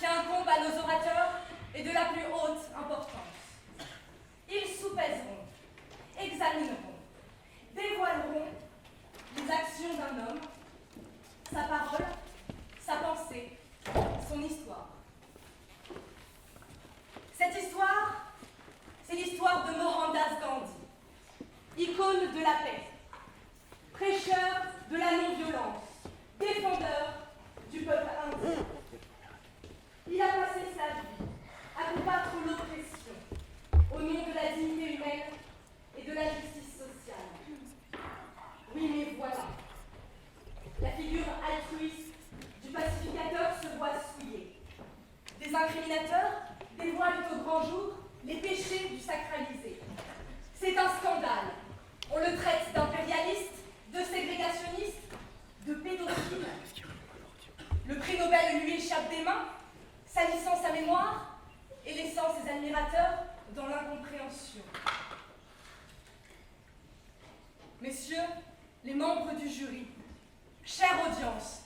qui incombe à nos orateurs est de la plus haute importance. Ils soupèseront, examineront, dévoileront les actions d'un homme, sa parole, sa pensée, son histoire. Cette histoire, c'est l'histoire de Mohandas Gandhi, icône de la paix, prêcheur de la non-violence, défendeur du peuple indien. Il a passé sa vie à combattre l'oppression au nom de la dignité humaine et de la justice sociale. Oui, mais voilà, la figure altruiste du pacificateur se voit souillée. Des incriminateurs dévoilent au grand jour les péchés du sacralisé. C'est un scandale. On le traite d'impérialiste, de ségrégationniste, de pédophile. Le prix Nobel lui échappe des mains, salissant sa mémoire et laissant ses admirateurs dans l'incompréhension. Messieurs, les membres du jury, chère audience,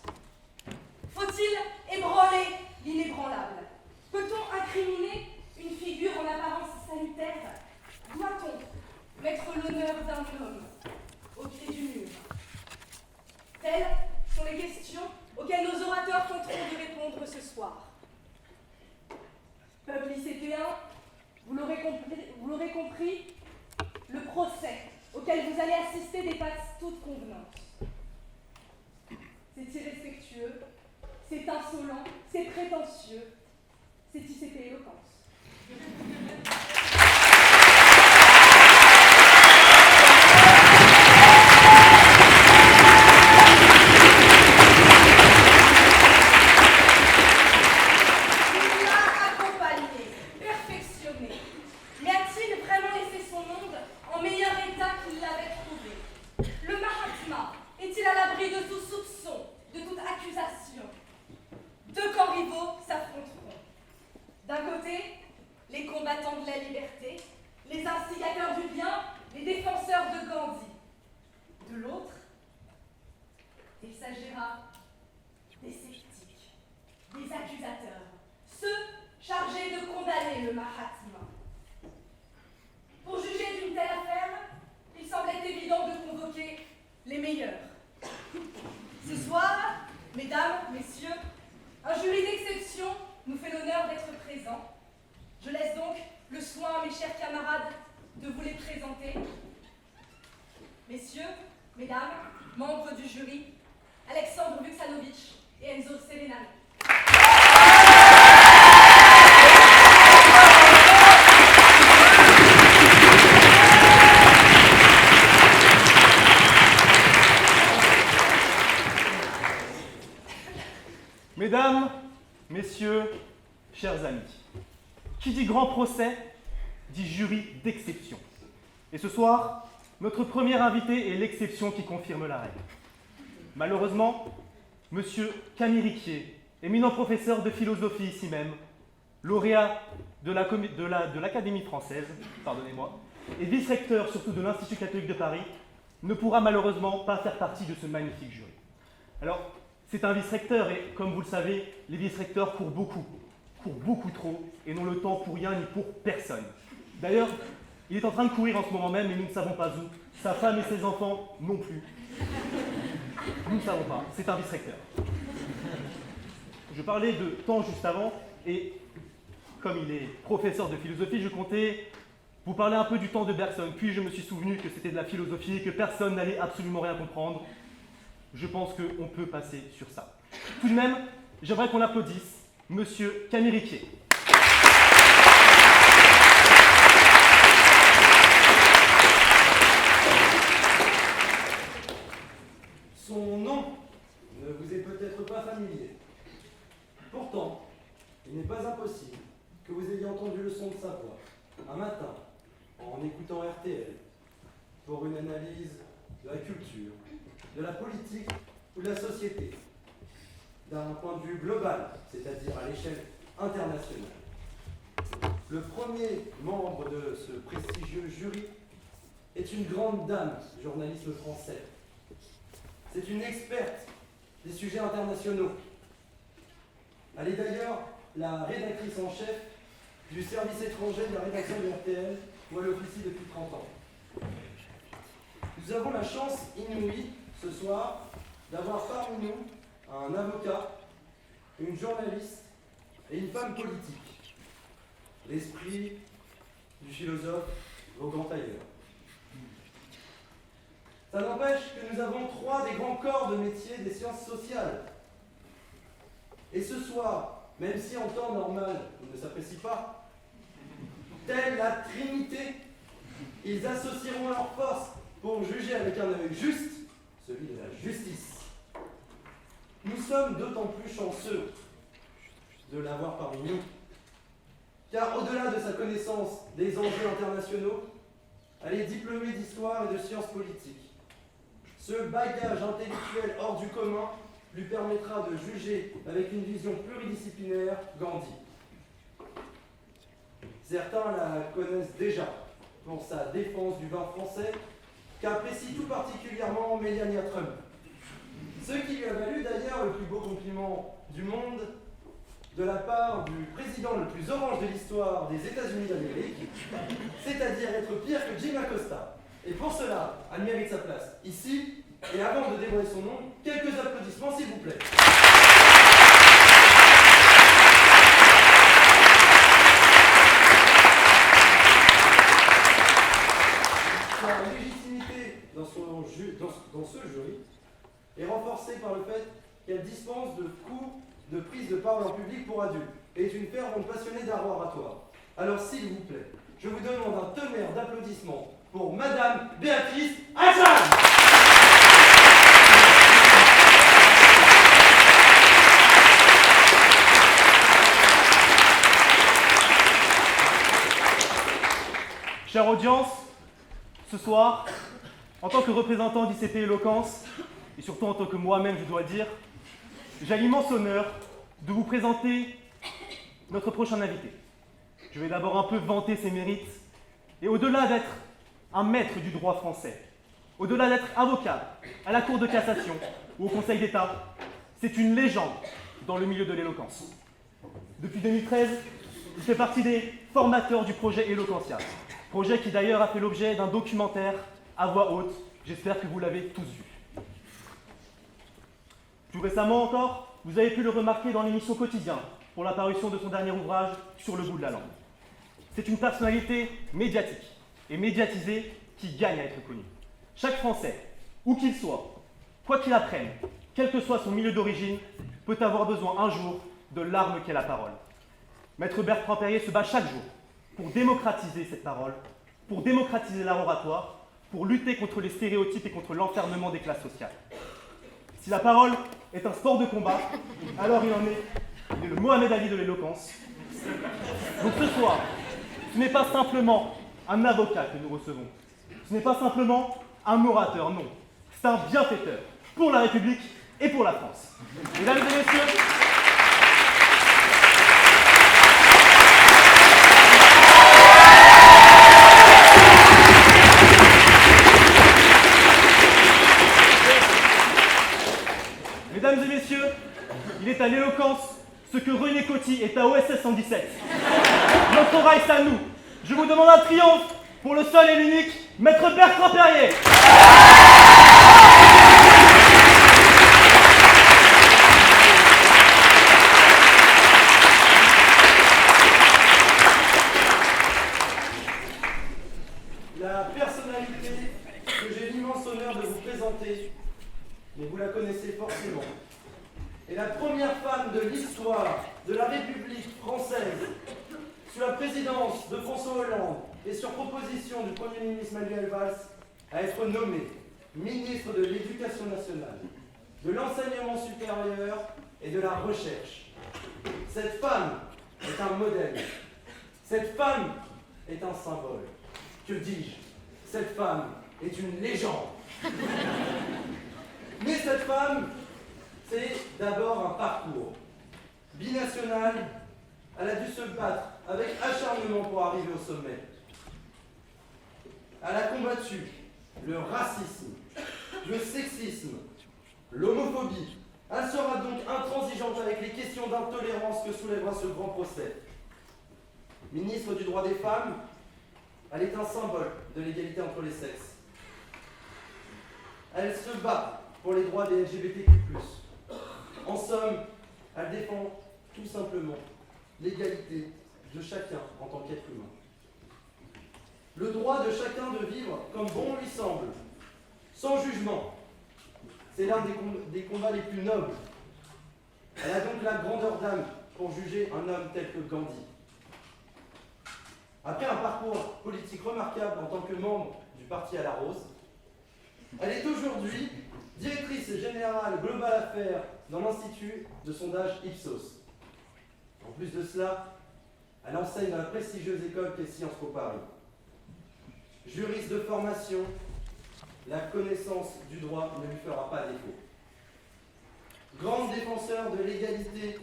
faut-il ébranler l'inébranlable? Peut-on incriminer une figure en apparence salutaire? Doit-on mettre l'honneur d'un homme au pied du mur? Telles sont les questions auxquelles nos orateurs tenteront de répondre ce soir. Peuple lycéen, vous l'aurez compris, le procès auquel vous allez assister dépasse toute convenance. C'est irrespectueux, c'est insolent, c'est prétentieux, c'est ICP éloquence. Mesdames, messieurs, chers amis, qui dit grand procès, dit jury d'exception. Et ce soir, notre premier invité est l'exception qui confirme la règle. Malheureusement, monsieur Camille Riquier, éminent professeur de philosophie ici même, lauréat de l'Académie française, pardonnez-moi, et vice-recteur surtout de l'Institut catholique de Paris, ne pourra malheureusement pas faire partie de ce magnifique jury. Alors, c'est un vice-recteur et, comme vous le savez, les vice-recteurs courent beaucoup trop, et n'ont le temps pour rien ni pour personne. D'ailleurs, il est en train de courir en ce moment même et nous ne savons pas où. Sa femme et ses enfants non plus. Nous ne savons pas, c'est un vice-recteur. Je parlais de temps juste avant, et comme il est professeur de philosophie, je comptais vous parler un peu du temps de Bergson, puis je me suis souvenu que c'était de la philosophie et que personne n'allait absolument rien comprendre. Je pense qu'on peut passer sur ça. Tout de même, j'aimerais qu'on applaudisse monsieur Camille Riquier. Son nom ne vous est peut-être pas familier. Pourtant, il n'est pas impossible que vous ayez entendu le son de sa voix un matin en écoutant RTL pour une analyse de la culture, de la politique ou de la société, d'un point de vue global, c'est-à-dire à l'échelle internationale. Le premier membre de ce prestigieux jury est une grande dame du journalisme français. C'est une experte des sujets internationaux. Elle est d'ailleurs la rédactrice en chef du service étranger de la rédaction de RTL, où elle officie depuis 30 ans. Nous avons la chance inouïe, ce soir, d'avoir parmi nous un avocat, une journaliste et une femme politique. L'esprit du philosophe Vaughan ailleurs. Ça n'empêche que nous avons trois des grands corps de métier des sciences sociales. Et ce soir, même si en temps normal, ils ne s'apprécient pas, telle la Trinité, ils associeront leurs forces pour juger avec un œil juste, celui de la justice. Nous sommes d'autant plus chanceux de l'avoir parmi nous, car au-delà de sa connaissance des enjeux internationaux, elle est diplômée d'histoire et de sciences politiques. Ce bagage intellectuel hors du commun lui permettra de juger avec une vision pluridisciplinaire Gandhi. Certains la connaissent déjà pour sa défense du vin français, qu'apprécie tout particulièrement Melania Trump. Ce qui lui a valu d'ailleurs le plus beau compliment du monde de la part du président le plus orange de l'histoire des États-Unis d'Amérique, c'est-à-dire être pire que Jim Acosta. Et pour cela, elle mérite sa place ici. Et avant de dévoiler son nom, quelques applaudissements s'il vous plaît. Sa légitimité dans ce jury est renforcée par le fait qu'elle dispense de cours de prise de parole en public pour adultes et est une fervente passionnée d'art oratoire. Alors s'il vous plaît, je vous demande un tonnerre d'applaudissements pour Madame Béatrice Adjane. Chère audience, ce soir, en tant que représentant d'ICP Éloquence, et surtout en tant que moi-même, je dois dire, j'ai l'immense honneur de vous présenter notre prochain invité. Je vais d'abord un peu vanter ses mérites, et au-delà d'être un maître du droit français, au-delà d'être avocat à la Cour de cassation ou au Conseil d'État, c'est une légende dans le milieu de l'éloquence. Depuis 2013, il fait partie des formateurs du projet Éloquentia. Projet qui d'ailleurs a fait l'objet d'un documentaire à voix haute. J'espère que vous l'avez tous vu. Tout récemment encore, vous avez pu le remarquer dans l'émission Quotidien pour la parution de son dernier ouvrage Sur le bout de la langue. C'est une personnalité médiatique et médiatisée qui gagne à être connue. Chaque Français, où qu'il soit, quoi qu'il apprenne, quel que soit son milieu d'origine, peut avoir besoin un jour de l'arme qu'est la parole. Maître Bertrand Perrier se bat chaque jour pour démocratiser cette parole, pour démocratiser l'art oratoire, pour lutter contre les stéréotypes et contre l'enfermement des classes sociales. Si la parole est un sport de combat, alors il est le Mohamed Ali de l'éloquence. Donc ce soir, ce n'est pas simplement un avocat que nous recevons, ce n'est pas simplement un orateur, non, c'est un bienfaiteur pour la République et pour la France. Mesdames et messieurs, Mesdames et messieurs, il est à l'éloquence ce que René Coty est à OSS 117. Notre race à nous. Je vous demande un triomphe pour le seul et l'unique Maître Bertrand Perrier. La personnalité que j'ai l'immense honneur de vous présenter, mais vous la connaissez forcément, est la première femme de l'histoire de la République française, sous la présidence de François Hollande et sur proposition du Premier ministre Manuel Valls, à être nommée ministre de l'Éducation nationale, de l'enseignement supérieur et de la recherche. Cette femme est un modèle. Cette femme est un symbole. Que dis-je? Cette femme est une légende. Mais cette femme, c'est d'abord un parcours. Binational, elle a dû se battre avec acharnement pour arriver au sommet. Elle a combattu le racisme, le sexisme, l'homophobie, Elle sera donc intransigeante avec les questions d'intolérance que soulèvera ce grand procès. Ministre du droit des femmes, elle est un symbole de l'égalité entre les sexes. Elle se bat pour les droits des LGBTQ+. En somme, elle défend tout simplement l'égalité de chacun en tant qu'être humain. Le droit de chacun de vivre comme bon lui semble, sans jugement. C'est l'un des combats les plus nobles. Elle a donc la grandeur d'âme pour juger un homme tel que Gandhi. Après un parcours politique remarquable en tant que membre du Parti à la Rose, elle est aujourd'hui directrice générale Global Affaires dans l'Institut de sondage Ipsos. En plus de cela, elle enseigne dans la prestigieuse école qu'est Sciences Po Paris. Juriste de formation, la connaissance du droit ne lui fera pas défaut. Grande défenseur de l'égalité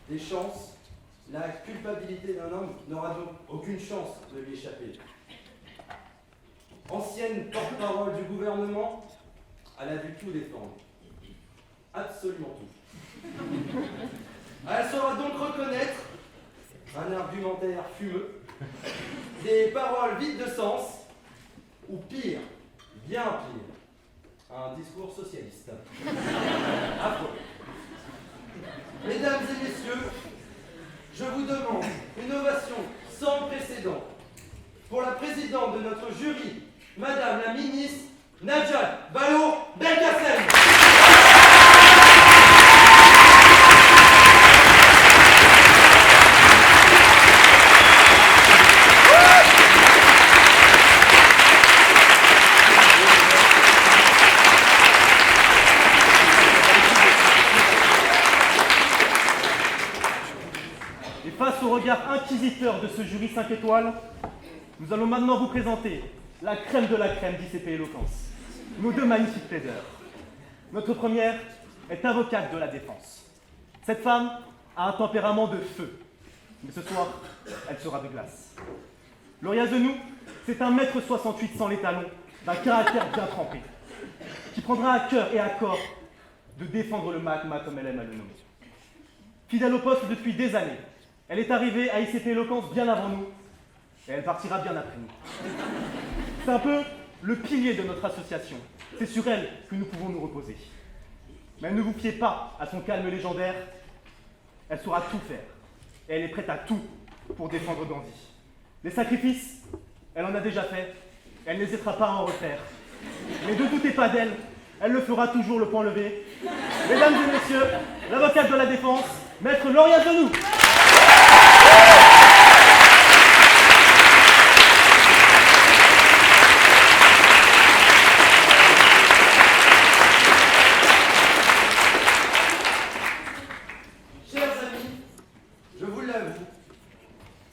des chances, la culpabilité d'un homme n'aura donc aucune chance de lui échapper. Ancienne porte-parole du gouvernement, elle a dû tout défendre. Absolument tout. Elle saura donc reconnaître un argumentaire fumeux, des paroles vides de sens, ou pire, bien pire, un discours socialiste. Affreux. Mesdames et messieurs, je vous demande une ovation sans précédent pour la présidente de notre jury, Madame la ministre Najat Vallaud-Belkacem. Et face au regard inquisiteur de ce jury 5 étoiles, nous allons maintenant vous présenter la crème de la crème d'ICP Éloquence, nos deux magnifiques plaideurs. Notre première est avocate de la défense. Cette femme a un tempérament de feu, mais ce soir, elle sera de glace. Lauria Zenou, c'est un 1m68 sans les talons, d'un caractère bien trempé, qui prendra à cœur et à corps de défendre le magma comme elle aime à le nommer. Fidèle au poste depuis des années, elle est arrivée à ICP Éloquence bien avant nous, et elle partira bien après nous. C'est un peu le pilier de notre association. C'est sur elle que nous pouvons nous reposer. Mais ne vous fiez pas à son calme légendaire. Elle saura tout faire. Et elle est prête à tout pour défendre Gandhi. Les sacrifices, elle en a déjà fait. Elle n'hésitera pas à en refaire. Mais ne doutez pas d'elle. Elle le fera toujours le point levé. Mesdames et messieurs, l'avocate de la défense, Maître Lauria Zenou.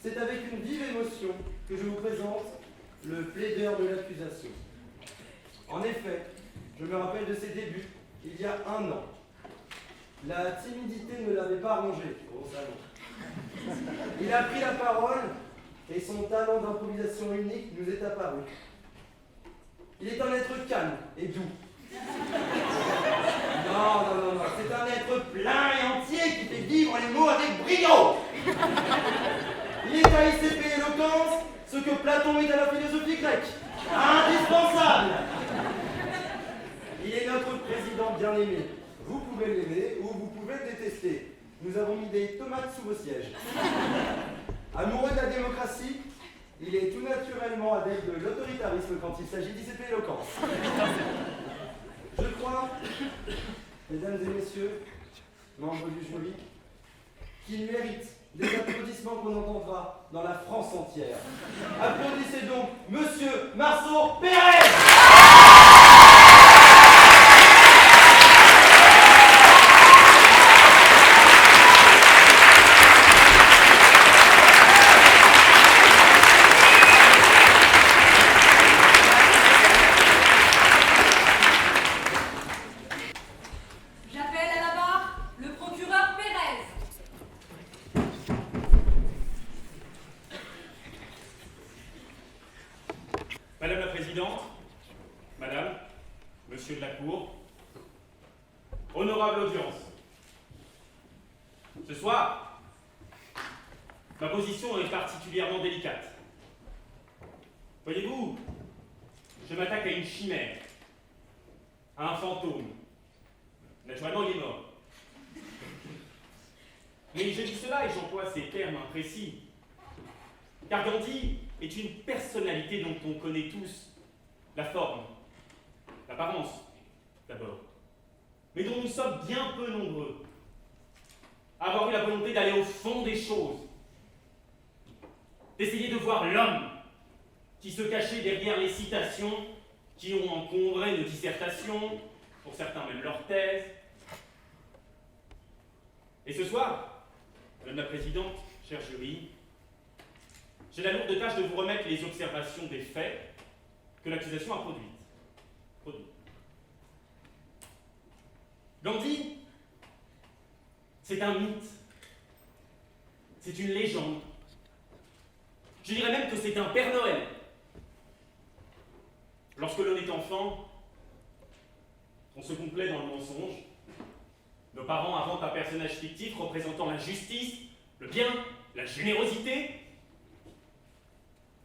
C'est avec une vive émotion que je vous présente le plaideur de l'accusation. En effet, je me rappelle de ses débuts, il y a 1 an. La timidité ne l'avait pas rongé au salon. Il a pris la parole et son talent d'improvisation unique nous est apparu. Il est un être calme et doux. Non, c'est un être plein et entier qui fait vivre les mots avec brio. Il est à ICP Éloquence ce que Platon est à la philosophie grecque. Indispensable. Il est notre président bien-aimé. Vous pouvez l'aimer ou vous pouvez le détester. Nous avons mis des tomates sous vos sièges. Amoureux de la démocratie, il est tout naturellement adepte de l'autoritarisme quand il s'agit d'ICP Éloquence. Je crois, mesdames et messieurs, membres du jury, qu'il mérite des applaudissements qu'on entendra dans la France entière. Applaudissez donc Monsieur Marceau Pérez. Madame la Présidente, Madame, Monsieur de la Cour, honorable audience, ma position est particulièrement délicate. Voyez-vous, je m'attaque à une chimère, à un fantôme. Naturellement, il est mort. Mais je dis cela et j'emploie ces termes imprécis, car Gandhi est une personnalité dont on connaît tous la forme, l'apparence d'abord, mais dont nous sommes bien peu nombreux à avoir eu la volonté d'aller au fond des choses, d'essayer de voir l'homme qui se cachait derrière les citations qui ont encombré nos dissertations, pour certains même leur thèse. Et ce soir, Madame la Présidente, cher jury, j'ai la lourde tâche de vous remettre les observations des faits que l'accusation a produits. Gandhi, c'est un mythe, c'est une légende. Je dirais même que c'est un Père Noël. Lorsque l'on est enfant, on se complaît dans le mensonge. Nos parents inventent un personnage fictif représentant la justice, le bien, la générosité.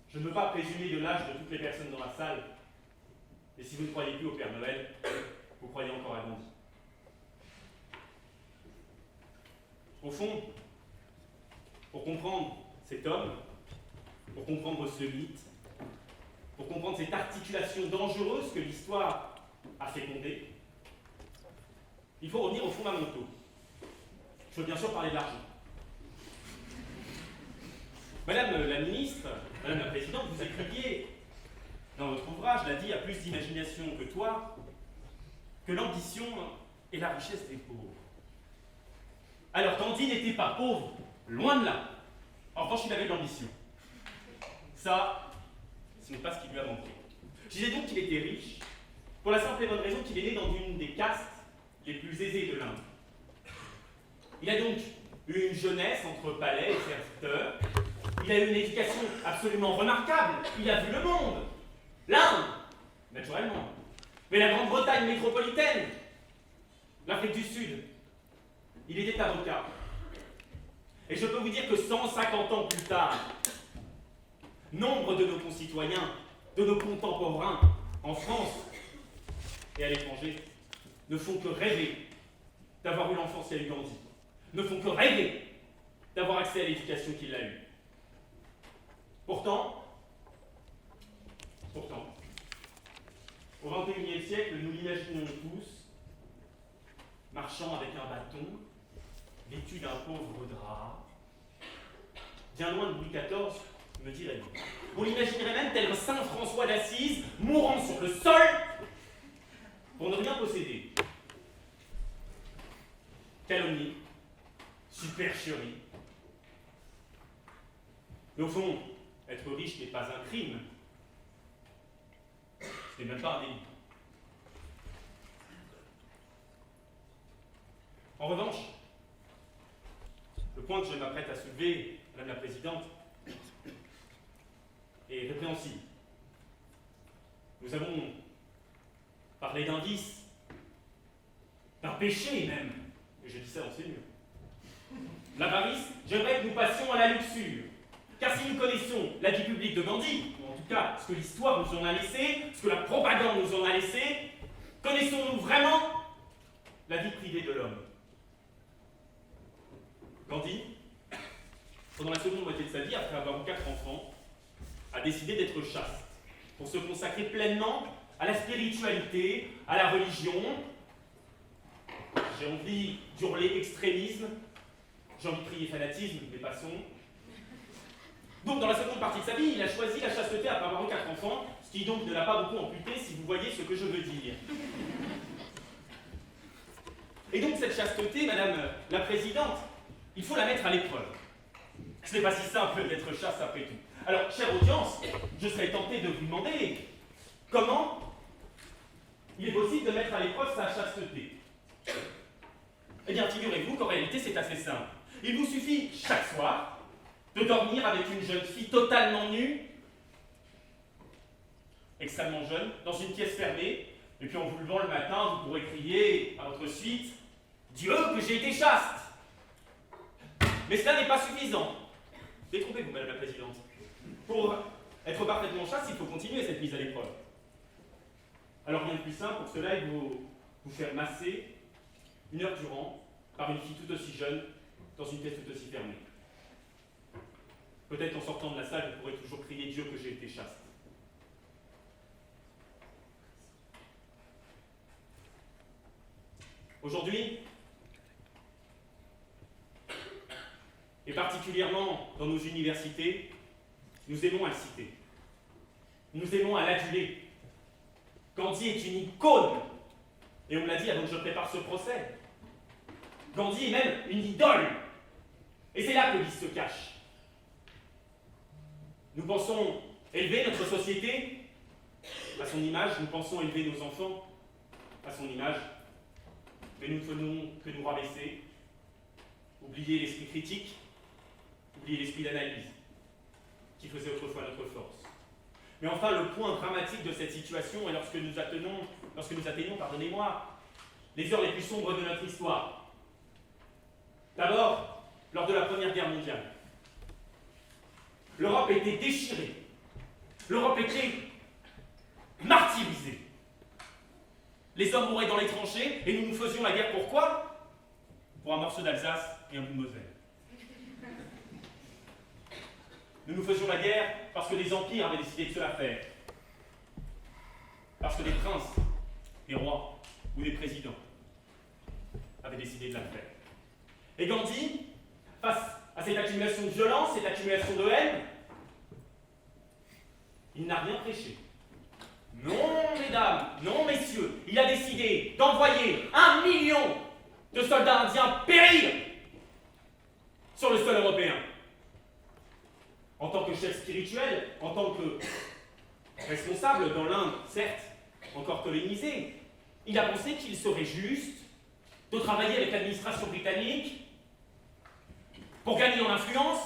Je ne veux pas présumer de l'âge de toutes les personnes dans la salle, et si vous ne croyez plus au Père Noël, vous croyez encore à Gandhi. Au fond, pour comprendre cet homme, pour comprendre ce mythe, pour comprendre cette articulation dangereuse que l'histoire a fécondée, il faut revenir aux fondamentaux. Je veux bien sûr parler de l'argent. Madame la ministre, Madame la Présidente, vous écriviez dans votre ouvrage, l'a dit, à plus d'imagination que toi, que l'ambition est la richesse des pauvres. Alors Gandhi n'était pas pauvre, loin de là. En revanche, il avait de l'ambition. Ça, ce n'est pas ce qui lui a manqué. Je disais donc qu'il était riche, pour la simple et bonne raison qu'il est né dans une des castes les plus aisées de l'Inde. Il a donc eu une jeunesse entre palais et serviteurs. Il a eu une éducation absolument remarquable. Il a vu le monde. L'Inde, naturellement. Mais la Grande-Bretagne métropolitaine, l'Afrique du Sud. Il était avocat. Et je peux vous dire que 150 ans plus tard, nombre de nos concitoyens, de nos contemporains, en France et à l'étranger, ne font que rêver d'avoir eu l'enfance qu'a eu Gandhi, ne font que rêver d'avoir accès à l'éducation qu'il a eue. Pourtant, au XXIe siècle, nous l'imaginons tous, marchant avec un bâton, vêtu d'un pauvre drap, bien loin de Louis XIV, me direz-vous. On l'imaginerait même tel un saint François d'Assise, mourant sur le sol pour ne rien posséder. Calomnie, supercherie. Mais au fond, être riche n'est pas un crime. Ce n'est même pas un délit. En revanche, le point que je m'apprête à soulever, Madame la Présidente, est répréhensible. Nous avons parlé d'un vice, d'un péché même, et je dis ça dans ces murs. L'avarice, j'aimerais que nous passions à la luxure. Car si nous connaissons la vie publique de Gandhi, ou en tout cas ce que l'histoire nous en a laissé, ce que la propagande nous en a laissé, connaissons-nous vraiment la vie privée de l'homme? Gandhi, pendant la seconde moitié de sa vie, après avoir eu 4 enfants, a décidé d'être chaste, pour se consacrer pleinement à la spiritualité, à la religion. J'ai envie d'hurler extrémisme, j'ai envie de crier fanatisme, mais passons. Donc, dans la seconde partie de sa vie, il a choisi la chasteté après avoir eu 4 enfants, ce qui donc ne l'a pas beaucoup amputé, si vous voyez ce que je veux dire. Et donc, cette chasteté, Madame la Présidente, il faut la mettre à l'épreuve. Ce n'est pas si simple d'être chaste après tout. Alors, chère audience, je serais tenté de vous demander comment il est possible de mettre à l'épreuve sa chasteté. Eh bien, figurez-vous qu'en réalité, c'est assez simple. Il vous suffit, chaque soir, de dormir avec une jeune fille totalement nue, extrêmement jeune, dans une pièce fermée, et puis en vous levant le matin, vous pourrez crier à votre suite « Dieu, que j'ai été chaste !» Mais cela n'est pas suffisant. Détrompez-vous, Madame la Présidente. Pour être parfaitement chaste, il faut continuer cette mise à l'épreuve. Alors rien de plus simple, pour cela, il faut vous faire masser 1 heure durant par une fille tout aussi jeune dans une pièce tout aussi fermée. Peut-être en sortant de la salle, vous pourrez toujours crier Dieu que j'ai été chaste. Aujourd'hui, et particulièrement dans nos universités, nous aimons à le citer. Nous aimons à l'aduler. Gandhi est une icône. Et on me l'a dit avant que je prépare ce procès. Gandhi est même une idole. Et c'est là que le vice se cache. Nous pensons élever notre société à son image, nous pensons élever nos enfants à son image, mais nous ne faisons que nous rabaisser, oublier l'esprit critique, oublier l'esprit d'analyse, qui faisait autrefois notre force. Mais enfin, le point dramatique de cette situation est lorsque nous atteignons, les heures les plus sombres de notre histoire. D'abord, lors de la Première Guerre mondiale. L'Europe était déchirée. L'Europe était martyrisée. Les hommes mouraient dans les tranchées et nous nous faisions la guerre pourquoi? Pour un morceau d'Alsace et un bout de Moselle. Nous nous faisions la guerre parce que des empires avaient décidé de se la faire. Parce que des princes, des rois ou des présidents avaient décidé de la faire. Et Gandhi, face à cette accumulation de violence, cette accumulation de haine, il n'a rien prêché. Non, mesdames, non, messieurs, il a décidé d'envoyer 1 million de soldats indiens périr sur le sol européen. En tant que chef spirituel, en tant que responsable dans l'Inde, certes, encore colonisée, il a pensé qu'il serait juste de travailler avec l'administration britannique pour gagner en influence,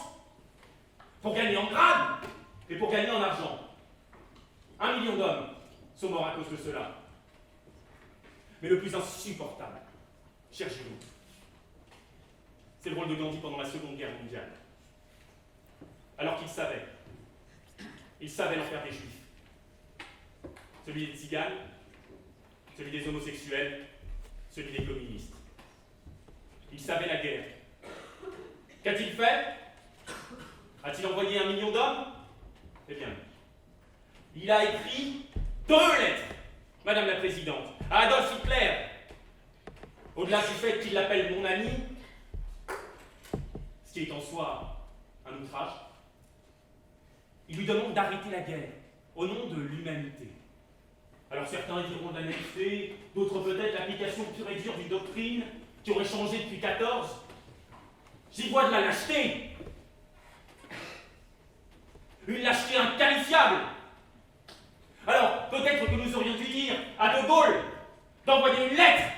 pour gagner en grade et pour gagner en argent. 1 million d'hommes sont morts à cause de cela. Mais le plus insupportable, cher Jérôme, c'est le rôle de Gandhi pendant la Seconde Guerre mondiale. Alors qu'il savait l'enfer des Juifs, celui des tziganes, celui des homosexuels, celui des communistes. Il savait la guerre. Qu'a-t-il fait? A-t-il envoyé 1 million d'hommes? Eh bien, il a écrit 2 lettres, Madame la Présidente, à Adolf Hitler. Au-delà du fait qu'il l'appelle mon ami, ce qui est en soi un outrage, il lui demande d'arrêter la guerre au nom de l'humanité. Alors certains diront de la naïveté, d'autres peut-être l'application pure et dure d'une doctrine qui aurait changé depuis 14. J'y vois de la lâcheté. Une lâcheté inqualifiable. Alors, peut-être que nous aurions dû dire à De Gaulle d'envoyer une lettre,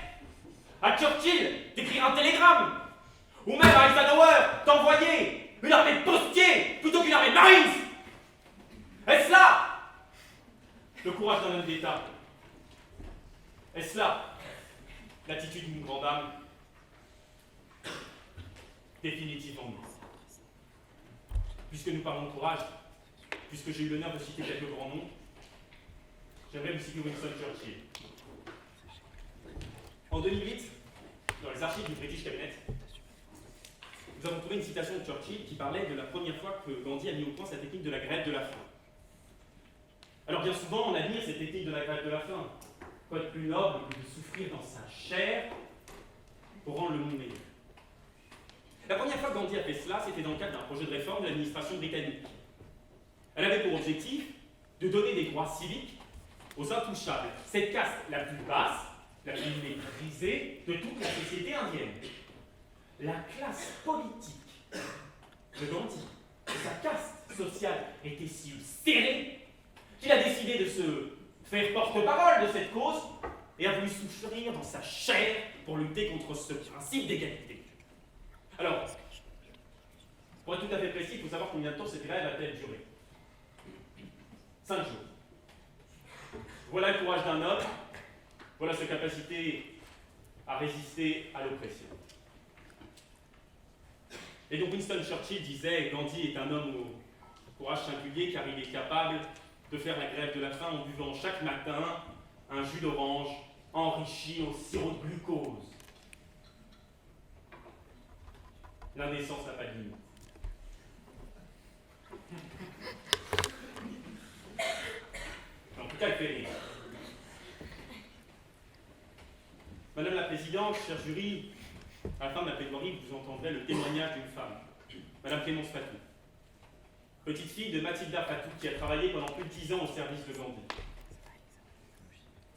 à Churchill d'écrire un télégramme, ou même à Eisenhower d'envoyer une armée de postiers plutôt qu'une armée de Marines. Est-ce là le courage d'un homme d'État? Est-ce là l'attitude d'une grande âme? Définitivement non. Puisque nous parlons de courage, puisque j'ai eu l'honneur de citer quelques grands noms, j'aimerais vous citer Winston Churchill. En 2008, dans les archives du British Cabinet, nous avons trouvé une citation de Churchill qui parlait de la première fois que Gandhi a mis au point sa technique de la grève de la faim. Alors bien souvent, on admire cette technique de la grève de la faim. Quoi de plus noble que de souffrir dans sa chair pour rendre le monde meilleur? La première fois que Gandhi a fait cela, c'était dans le cadre d'un projet de réforme de l'administration britannique. Elle avait pour objectif de donner des droits civiques aux intouchables, cette caste la plus basse, la plus méprisée de toute la société indienne. La classe politique de Gandhi, sa caste sociale était si serrée qu'il a décidé de se faire porte-parole de cette cause et a voulu souffrir dans sa chair pour lutter contre ce principe d'égalité. Alors, pour être tout à fait précis, il faut savoir combien de temps cette grève a-t-elle duré. 5 jours. Voilà le courage d'un homme, voilà sa capacité à résister à l'oppression. Et donc Winston Churchill disait, Gandhi est un homme au courage singulier car il est capable de faire la grève de la faim en buvant chaque matin un jus d'orange enrichi au sirop de glucose. L'indécence n'a pas de limite. En tout cas, elle fait rire. Madame la Présidente, cher jury, à la fin de la plaidoirie, vous entendrez le témoignage d'une femme, Madame Clémence Fatou, petite fille de Mathilda Fatou, qui a travaillé pendant plus de 10 ans au service de Gandhi.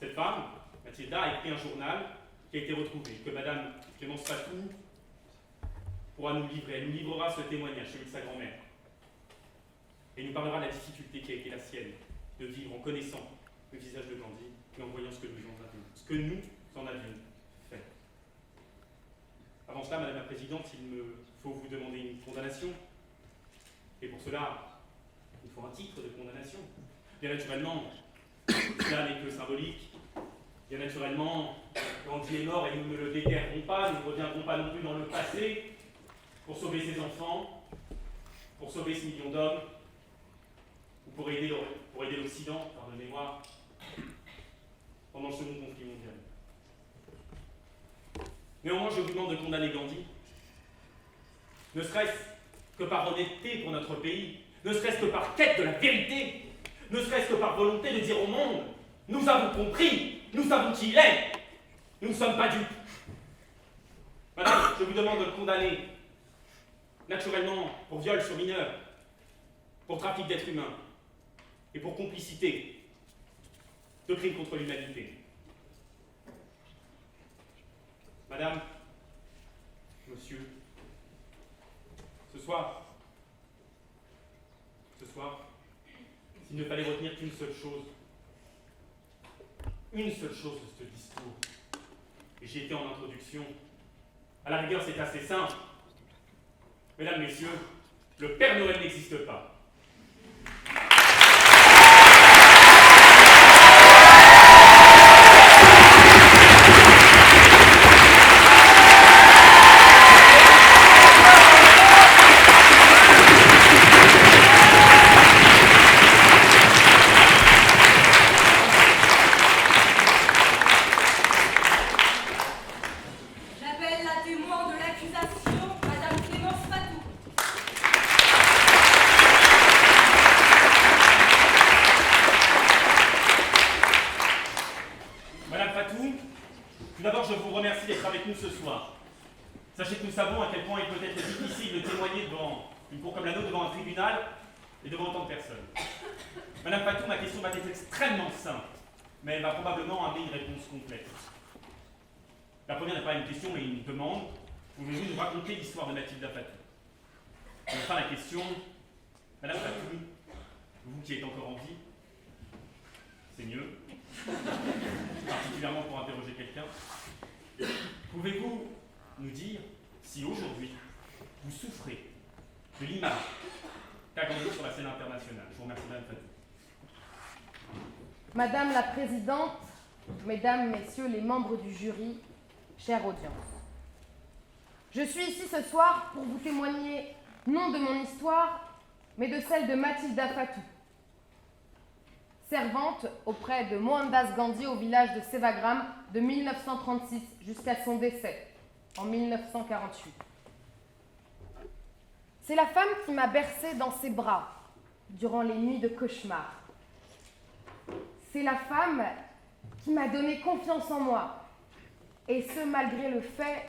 Cette femme, Mathilda, a écrit un journal qui a été retrouvé, que Madame Clémence Fatou pourra nous livrer. Elle nous livrera ce témoignage, celui de sa grand-mère. Et nous parlera de la difficulté qui a été la sienne, de vivre en connaissant le visage de Gandhi et en voyant ce que nous en avions fait. Avant cela, Madame la Présidente, il me faut vous demander une condamnation. Et pour cela, il faut un titre de condamnation. Bien naturellement, cela n'est que symbolique. Bien naturellement, Gandhi est mort et nous ne le déterrerons pas, nous ne reviendrons pas non plus dans le passé pour sauver ses enfants, pour sauver ce million d'hommes, ou pour aider l'Occident, pardonnez-moi, pendant le second conflit mondial. Néanmoins, je vous demande de condamner Gandhi, ne serait-ce que par honnêteté pour notre pays, ne serait-ce que par quête de la vérité, ne serait-ce que par volonté de dire au monde, nous avons compris, nous savons qui il est, nous ne sommes pas dupes. Madame, je vous demande de le condamner, naturellement, pour viol sur mineur, pour trafic d'êtres humains, et pour complicité de crimes contre l'humanité. Madame, monsieur, ce soir, s'il ne fallait retenir qu'une seule chose de ce discours, et j'y étais en introduction, à la rigueur c'est assez simple. Mesdames, messieurs, le Père Noël n'existe pas. J'appelle la témoin de l'accusation, Madame Clémence Fatou. Madame Fatou, tout d'abord je vous remercie d'être avec nous ce soir. Sachez que nous savons à quel point il peut être difficile de témoigner devant une cour comme la nôtre, devant un tribunal et devant autant de personnes. Madame Fatou, ma question va être extrêmement simple, mais elle va probablement amener une réponse complète. La première n'est pas une question mais une demande. Pouvez-vous nous raconter l'histoire de Mathilda Fatou? Enfin la question, Madame Fatou, vous qui êtes encore en vie, c'est mieux, particulièrement pour interroger quelqu'un. Pouvez-vous nous dire si aujourd'hui vous souffrez de l'image qu'a Gandhi sur la scène internationale? Je vous remercie, Madame Fatou. Madame la Présidente, Mesdames, Messieurs les membres du jury, chère audience. Je suis ici ce soir pour vous témoigner non de mon histoire, mais de celle de Mathilda Fatou, servante auprès de Mohandas Gandhi au village de Sevagram de 1936 jusqu'à son décès en 1948. C'est la femme qui m'a bercée dans ses bras durant les nuits de cauchemar. C'est la femme qui m'a donné confiance en moi, et ce malgré le fait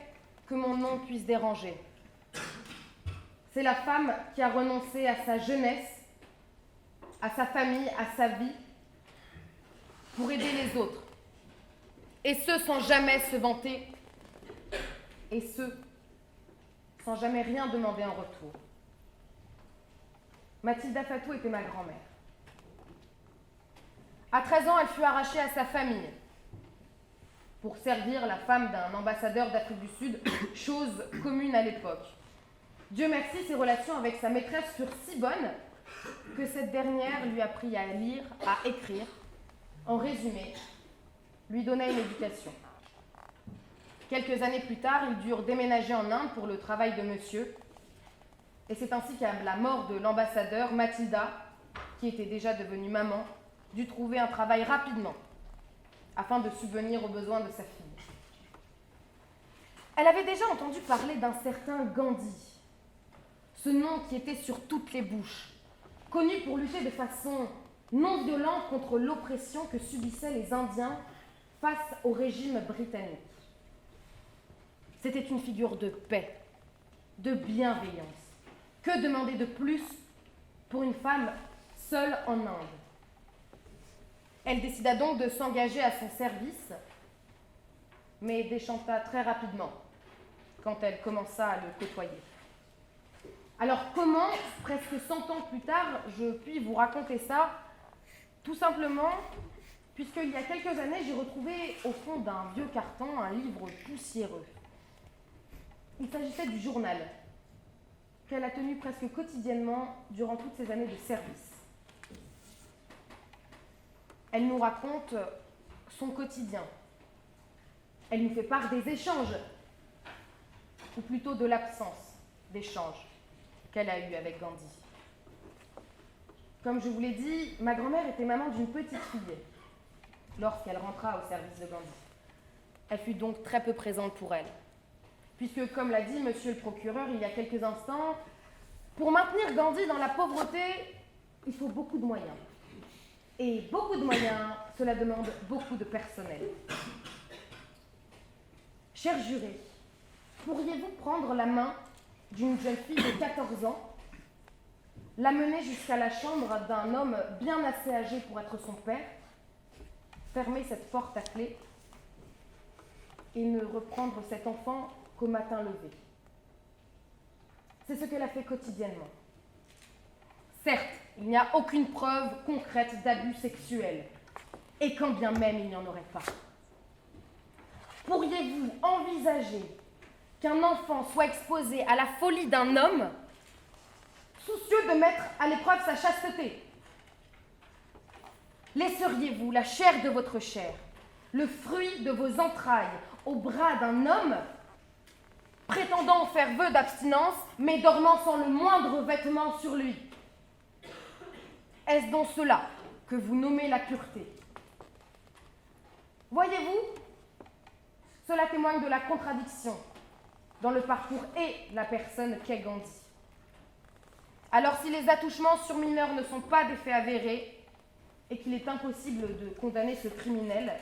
que mon nom puisse déranger. C'est la femme qui a renoncé à sa jeunesse, à sa famille, à sa vie, pour aider les autres. Et ce, sans jamais se vanter, et ce, sans jamais rien demander en retour. Mathilda Fatou était ma grand-mère. À 13 ans, elle fut arrachée à sa famille pour servir la femme d'un ambassadeur d'Afrique du Sud, chose commune à l'époque. Dieu merci, ses relations avec sa maîtresse furent si bonnes que cette dernière lui apprit à lire, à écrire, en résumé, lui donna une éducation. Quelques années plus tard, ils durent déménager en Inde pour le travail de monsieur, Et c'est ainsi qu'à la mort de l'ambassadeur, Mathilda, qui était déjà devenue maman, dut trouver un travail rapidement, afin de subvenir aux besoins de sa fille. Elle avait déjà entendu parler d'un certain Gandhi, ce nom qui était sur toutes les bouches, connu pour lutter de façon non violente contre l'oppression que subissaient les Indiens face au régime britannique. C'était une figure de paix, de bienveillance. Que demander de plus pour une femme seule en Inde? Elle décida donc de s'engager à son service, mais déchanta très rapidement quand elle commença à le côtoyer. Alors comment, presque 100 ans plus tard, je puis vous raconter ça? Tout simplement, puisqu'il y a quelques années, j'ai retrouvé au fond d'un vieux carton un livre poussiéreux. Il s'agissait du journal qu'elle a tenu presque quotidiennement durant toutes ces années de service. Elle nous raconte son quotidien. Elle nous fait part des échanges, ou plutôt de l'absence d'échanges qu'elle a eu avec Gandhi. Comme je vous l'ai dit, ma grand-mère était maman d'une petite fille lorsqu'elle rentra au service de Gandhi. Elle fut donc très peu présente pour elle. Puisque, comme l'a dit monsieur le procureur il y a quelques instants, pour maintenir Gandhi dans la pauvreté, il faut beaucoup de moyens. Et beaucoup de moyens, cela demande beaucoup de personnel. Chers jurés, pourriez-vous prendre la main d'une jeune fille de 14 ans, l'amener jusqu'à la chambre d'un homme bien assez âgé pour être son père, fermer cette porte à clé et ne reprendre cet enfant qu'au matin levé? C'est ce qu'elle a fait quotidiennement. Certes, il n'y a aucune preuve concrète d'abus sexuels, et quand bien même il n'y en aurait pas. Pourriez-vous envisager qu'un enfant soit exposé à la folie d'un homme soucieux de mettre à l'épreuve sa chasteté? Laisseriez-vous la chair de votre chair, le fruit de vos entrailles, au bras d'un homme prétendant faire vœu d'abstinence, mais dormant sans le moindre vêtement sur lui? Est-ce donc cela que vous nommez la pureté? Voyez-vous, cela témoigne de la contradiction dans le parcours et la personne qu'est Gandhi. Alors, si les attouchements sur mineurs ne sont pas des faits avérés et qu'il est impossible de condamner ce criminel,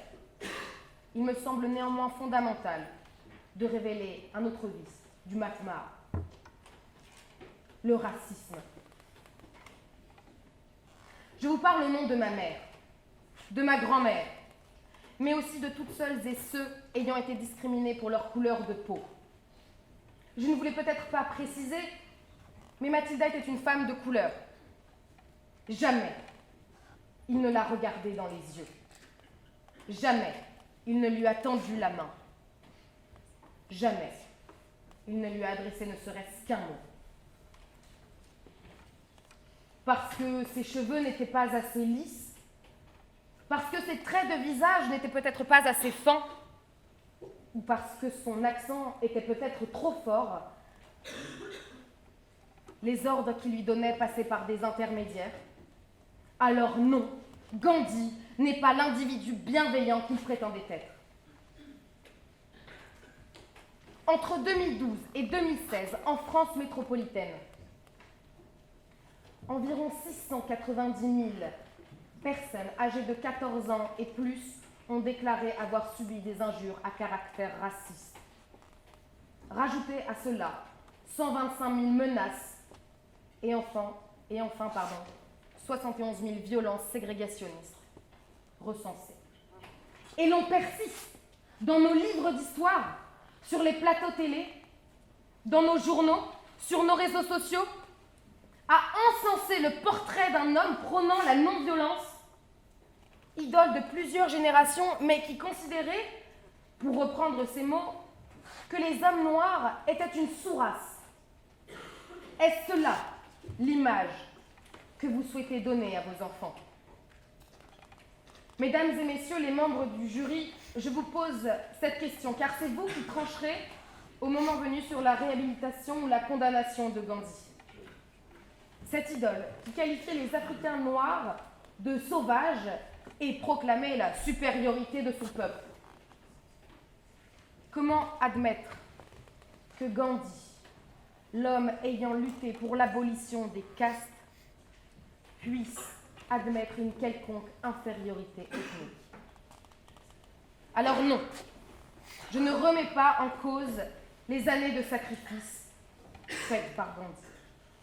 il me semble néanmoins fondamental de révéler un autre vice du Mahatma, le racisme. Je vous parle au nom de ma mère, de ma grand-mère, mais aussi de toutes celles et ceux ayant été discriminés pour leur couleur de peau. Je ne voulais peut-être pas préciser, mais Mathilda était une femme de couleur. Jamais il ne l'a regardée dans les yeux. Jamais il ne lui a tendu la main. Jamais il ne lui a adressé ne serait-ce qu'un mot. Parce que ses cheveux n'étaient pas assez lisses, parce que ses traits de visage n'étaient peut-être pas assez fins, ou parce que son accent était peut-être trop fort, les ordres qu'il lui donnait passaient par des intermédiaires. Alors non, Gandhi n'est pas l'individu bienveillant qu'il prétendait être. Entre 2012 et 2016, en France métropolitaine, environ 690 000 personnes âgées de 14 ans et plus ont déclaré avoir subi des injures à caractère raciste. Rajoutez à cela 125 000 menaces et enfin 71 000 violences ségrégationnistes recensées. Et l'on persiste dans nos livres d'histoire, sur les plateaux télé, dans nos journaux, sur nos réseaux sociaux, à encenser le portrait d'un homme prônant la non-violence, idole de plusieurs générations, mais qui considérait, pour reprendre ces mots, que les hommes noirs étaient une sous-race. Est-ce cela l'image que vous souhaitez donner à vos enfants? Mesdames et messieurs les membres du jury, je vous pose cette question, car c'est vous qui trancherez au moment venu sur la réhabilitation ou la condamnation de Gandhi. Cette idole qui qualifiait les Africains noirs de sauvages et proclamait la supériorité de son peuple. Comment admettre que Gandhi, l'homme ayant lutté pour l'abolition des castes, puisse admettre une quelconque infériorité ethnique? Alors non, je ne remets pas en cause les années de sacrifice faites par Gandhi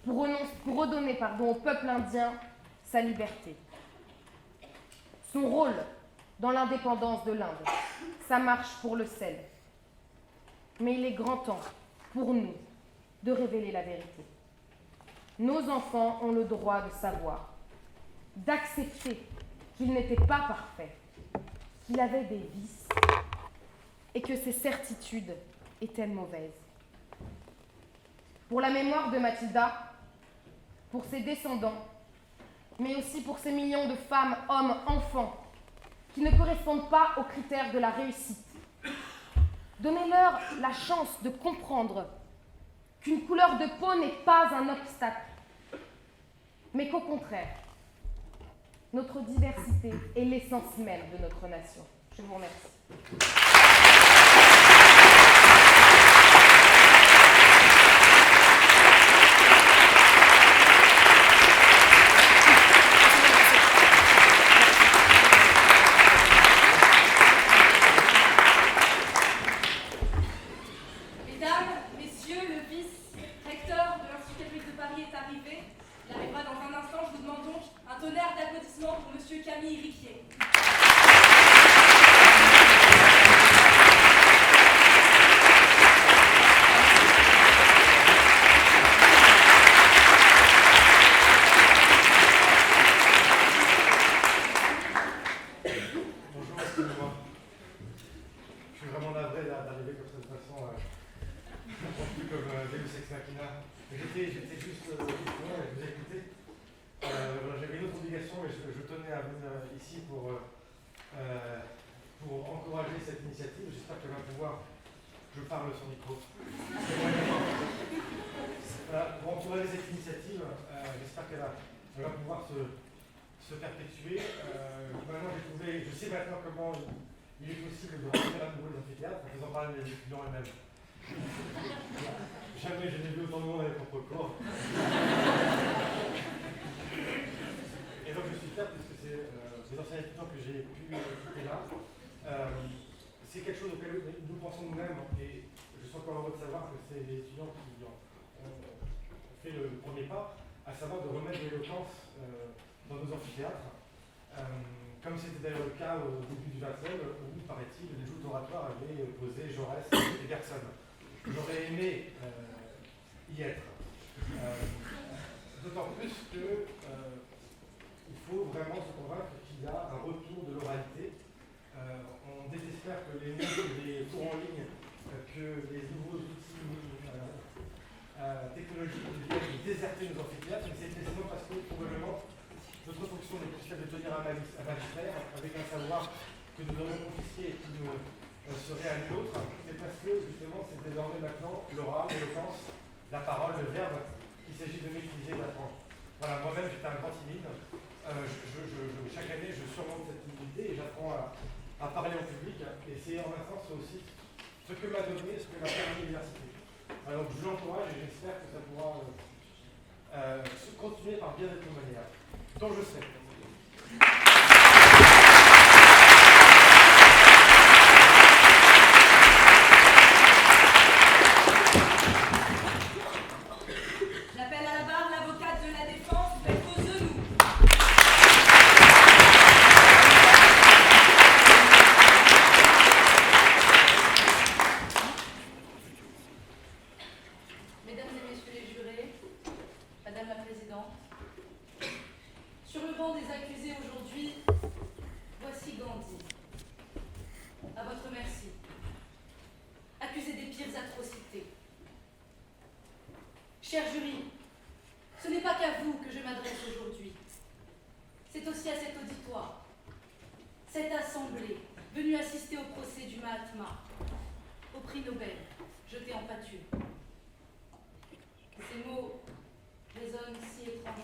pour redonner au peuple indien sa liberté. Son rôle dans l'indépendance de l'Inde, sa marche pour le sel. Mais il est grand temps pour nous de révéler la vérité. Nos enfants ont le droit de savoir, d'accepter qu'il n'était pas parfait, qu'il avait des vices et que ses certitudes étaient mauvaises. Pour la mémoire de Mathilda, pour ses descendants, mais aussi pour ces millions de femmes, hommes, enfants qui ne correspondent pas aux critères de la réussite. Donnez-leur la chance de comprendre qu'une couleur de peau n'est pas un obstacle, mais qu'au contraire, notre diversité est l'essence même de notre nation. Je vous remercie. Se perpétuer. Maintenant, je sais maintenant comment il est possible de rentrer à nouveau les amphithéâtres en faisant parler des étudiants eux-mêmes. Jamais je n'ai vu autant de monde avec mon cours. Et donc je suis fier parce que c'est les anciens étudiants que j'ai pu écouter là. C'est quelque chose auquel nous pensons nous-mêmes et je suis encore heureux de savoir que c'est les étudiants qui ont fait le premier pas, à savoir de remettre de l'éloquence dans nos amphithéâtres, comme c'était d'ailleurs le cas au début du XXe, où, paraît-il, les joutes oratoires avaient posé Jaurès et Bergson. J'aurais aimé y être. D'autant plus que il faut vraiment se convaincre qu'il y a un retour de l'oralité. On désespère que les cours en ligne, que les nouveaux outils technologiques viennent déserter nos amphithéâtres, mais c'est précisément parce que probablement notre fonction n'est plus celle de tenir un magistère avec un savoir que nous aurions confisqué et qui nous serait à nul autre, mais parce que justement c'est désormais maintenant l'oral, l'éloquence, la parole, le verbe qu'il s'agit de maîtriser et d'apprendre. Voilà, moi-même j'étais un grand timide. Chaque année je surmonte cette timidité et j'apprends à parler en public, et c'est en un sens aussi ce que m'a donné, ce que m'a permis l'université. Alors je l'encourage et j'espère que ça pourra continuer par bien d'autres manières, dont je sais. J'appelle à la barre l'avocate de la défense, faites vos genoux. Mesdames et messieurs les jurés, Madame la Présidente, sur le banc des accusés aujourd'hui, voici Gandhi. À votre merci. Accusé des pires atrocités. Cher jury, ce n'est pas qu'à vous que je m'adresse aujourd'hui. C'est aussi à cet auditoire, cette assemblée venue assister au procès du Mahatma, au prix Nobel, jeté en pâture. Ces mots résonnent si étrangement.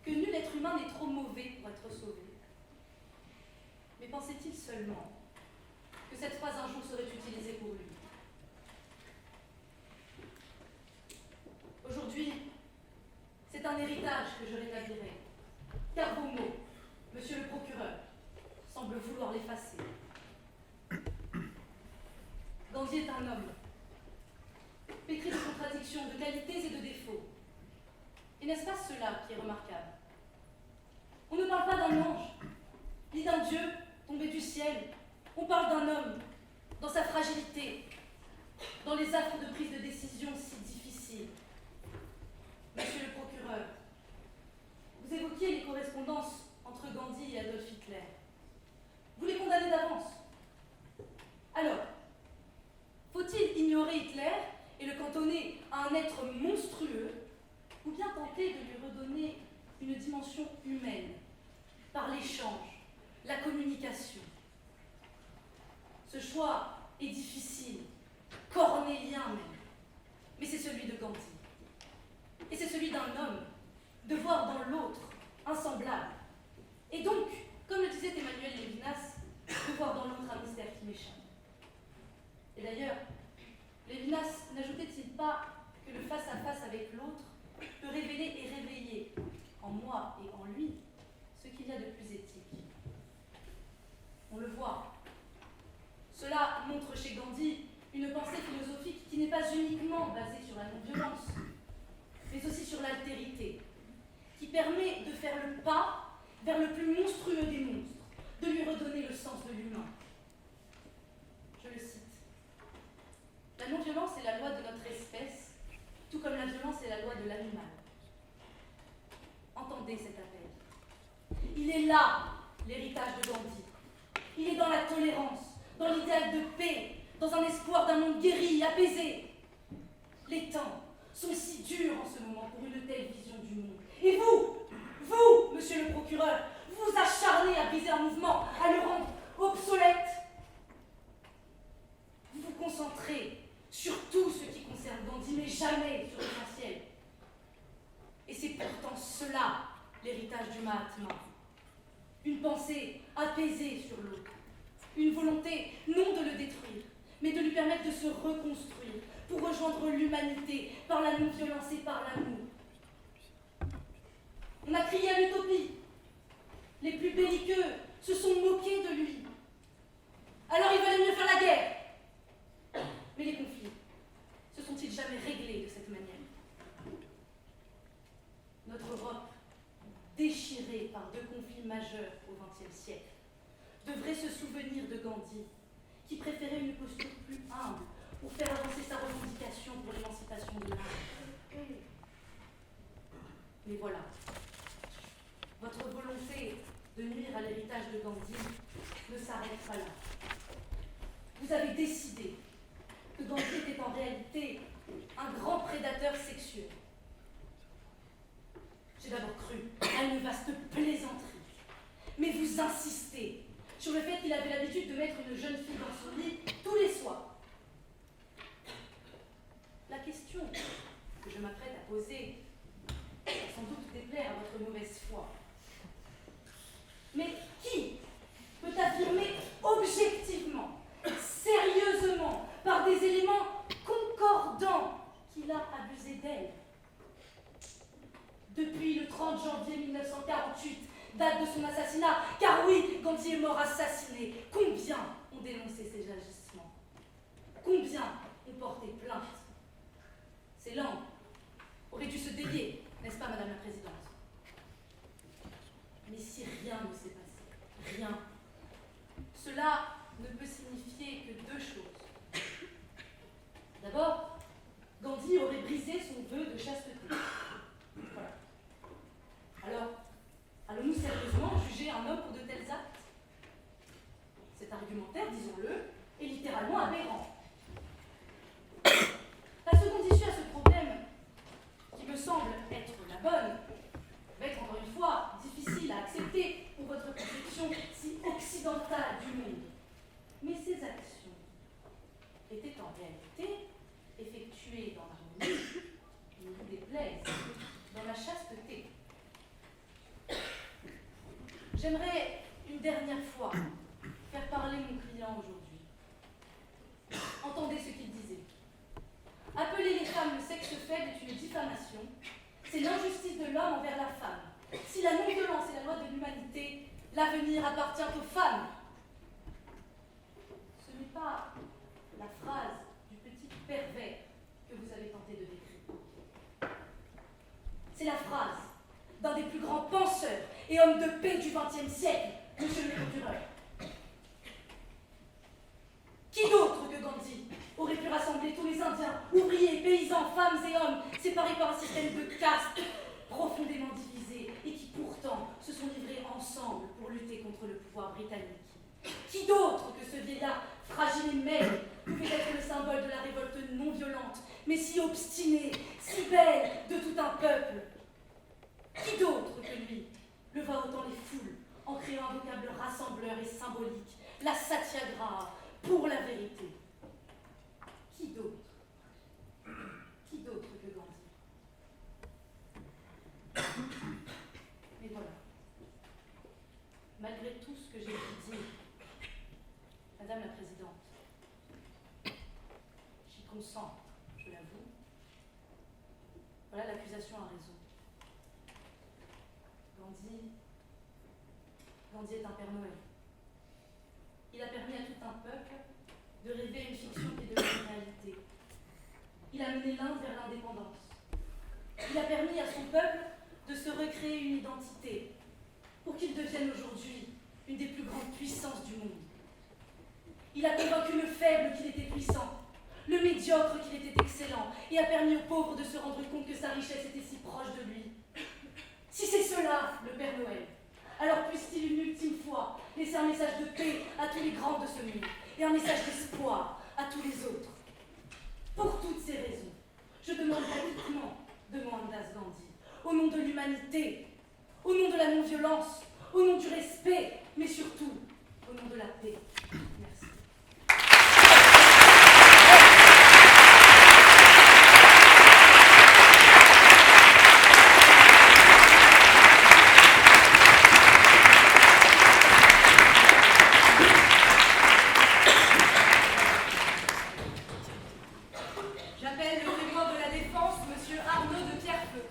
que nul être humain n'est trop mauvais pour être sauvé. Mais pensait-il seulement que cette phrase un jour serait utilisée pour lui? Aujourd'hui, c'est un héritage que je rétablirai, car vos mots, monsieur le procureur, semblent vouloir l'effacer. Gandhi est un homme, pétri de contradictions, de qualités et de défauts. Et n'est-ce pas cela qui est remarquable? On ne parle pas d'un ange, ni d'un Dieu tombé du ciel. On parle d'un homme, dans sa fragilité, dans les affres de prise de décision si difficiles. Monsieur le procureur, vous évoquiez les correspondances entre Gandhi et Adolf Hitler. Vous les condamnez d'avance. Alors, faut-il ignorer Hitler et le cantonner à un être monstrueux, ou bien tenter de lui redonner une dimension humaine par l'échange, la communication? Ce choix est difficile, cornélien même, mais c'est celui de Gandhi. Et c'est celui d'un homme, de voir dans l'autre un semblable. Et donc, comme le disait Emmanuel Lévinas, de voir dans l'autre un mystère qui m'échappe. Et d'ailleurs, Lévinas n'ajoutait-il pas que le face-à-face avec l'autre peut révéler et réveiller en moi et en lui ce qu'il y a de plus éthique? On le voit. Cela montre chez Gandhi une pensée philosophique qui n'est pas uniquement basée sur la non-violence, mais aussi sur l'altérité, qui permet de faire le pas vers le plus monstrueux des monstres, de lui redonner le sens de l'humain. Je le cite. La non-violence est la loi de notre espèce, tout comme la violence est la loi de l'animal. Entendez cet appel. Il est là, l'héritage de Gandhi. Il est dans la tolérance, dans l'idéal de paix, dans un espoir d'un monde guéri, apaisé. Les temps sont si durs en ce moment pour une telle vision du monde. Et vous, monsieur le procureur, vous acharnez à briser un mouvement, à le rendre obsolète. Vous vous concentrez sur tout ce qui concerne Gandhi, mais jamais sur l'essentiel. Et c'est pourtant cela, l'héritage du Mahatma. Une pensée apaisée sur l'autre. Une volonté non de le détruire, mais de lui permettre de se reconstruire pour rejoindre l'humanité par la non-violence et par l'amour. On a crié à l'utopie. Les plus belliqueux se sont moqués de lui. Alors il valait mieux faire la guerre. Mais les conflits se sont-ils jamais réglés de cette manière? Notre Europe, déchirée par deux conflits majeurs au XXe siècle, devrait se souvenir de Gandhi, qui préférait une posture plus humble pour faire avancer sa revendication pour l'émancipation de l'âme. Mais voilà, votre volonté de nuire à l'héritage de Gandhi ne s'arrête pas là. Vous avez décidé que Gandhi était en réalité un grand prédateur sexuel. J'ai d'abord cru à une vaste plaisanterie, mais vous insistez sur le fait qu'il avait l'habitude de mettre une jeune fille dans son lit tous les soirs. La question que je m'apprête à poser va sans doute déplaire à votre mauvaise foi. Mais qui peut affirmer objectivement, sérieusement, par des éléments concordants, qu'il a abusé d'elle? Depuis le 30 janvier 1948, date de son assassinat, car oui, Gandhi est mort assassiné. Combien ont dénoncé ces agissements? Combien ont porté plainte? Ces langues auraient dû se délier, n'est-ce pas, Madame la Présidente? Mais si rien ne s'est passé, rien, cela ne peut signifier que deux choses. D'abord, Gandhi aurait brisé son vœu de chasteté. Voilà. Alors, allons-nous sérieusement juger un homme pour de tels actes? Cet argumentaire, disons-le, est littéralement aberrant. La seconde issue à ce problème, qui me semble être la bonne, J'aimerais une dernière fois faire parler mon client aujourd'hui. Entendez ce qu'il disait. Appeler les femmes le sexe faible est une diffamation. C'est l'injustice de l'homme envers la femme. Si la non-violence est la loi de l'humanité, l'avenir appartient aux femmes. Ce n'est pas la phrase du petit pervers que vous avez tenté de décrire. C'est la phrase d'un des plus grands penseurs et hommes de paix du XXe siècle, M. le Dureur. Qui d'autre que Gandhi aurait pu rassembler tous les Indiens, ouvriers, paysans, femmes et hommes, séparés par un système de caste profondément divisé et qui pourtant se sont livrés ensemble pour lutter contre le pouvoir britannique? Qui d'autre que ce vieillard fragile et maigre pouvait être le symbole de la révolte non violente, mais si obstinée, si belle de tout un peuple? Qui d'autre que lui leva autant les foules en créant un vocable rassembleur et symbolique, la satyagraha pour la vérité? Qui d'autre? Qui d'autre que Gandhi? Mais voilà. Malgré tout ce que j'ai pu dire, Madame la Présidente, j'y consens, je l'avoue. Voilà, l'accusation a raison. Gandhi est un Père Noël. Il a permis à tout un peuple de rêver une fiction qui est devenue une réalité. Il a mené l'Inde vers l'indépendance. Il a permis à son peuple de se recréer une identité pour qu'il devienne aujourd'hui une des plus grandes puissances du monde. Il a convaincu le faible qu'il était puissant, le médiocre qu'il était excellent, et a permis aux pauvres de se rendre compte que sa richesse était si proche de lui. Si c'est cela, le Père Noël, alors puisse-t-il une ultime fois laisser un message de paix à tous les grands de ce monde et un message d'espoir à tous les autres. Pour toutes ces raisons, je demande gratuitement de Mohandas Gandhi, au nom de l'humanité, au nom de la non-violence, au nom du respect, mais surtout au nom de la paix. Merci. J'appelle le témoin de la défense, M. Arnaud de Pierrefeu.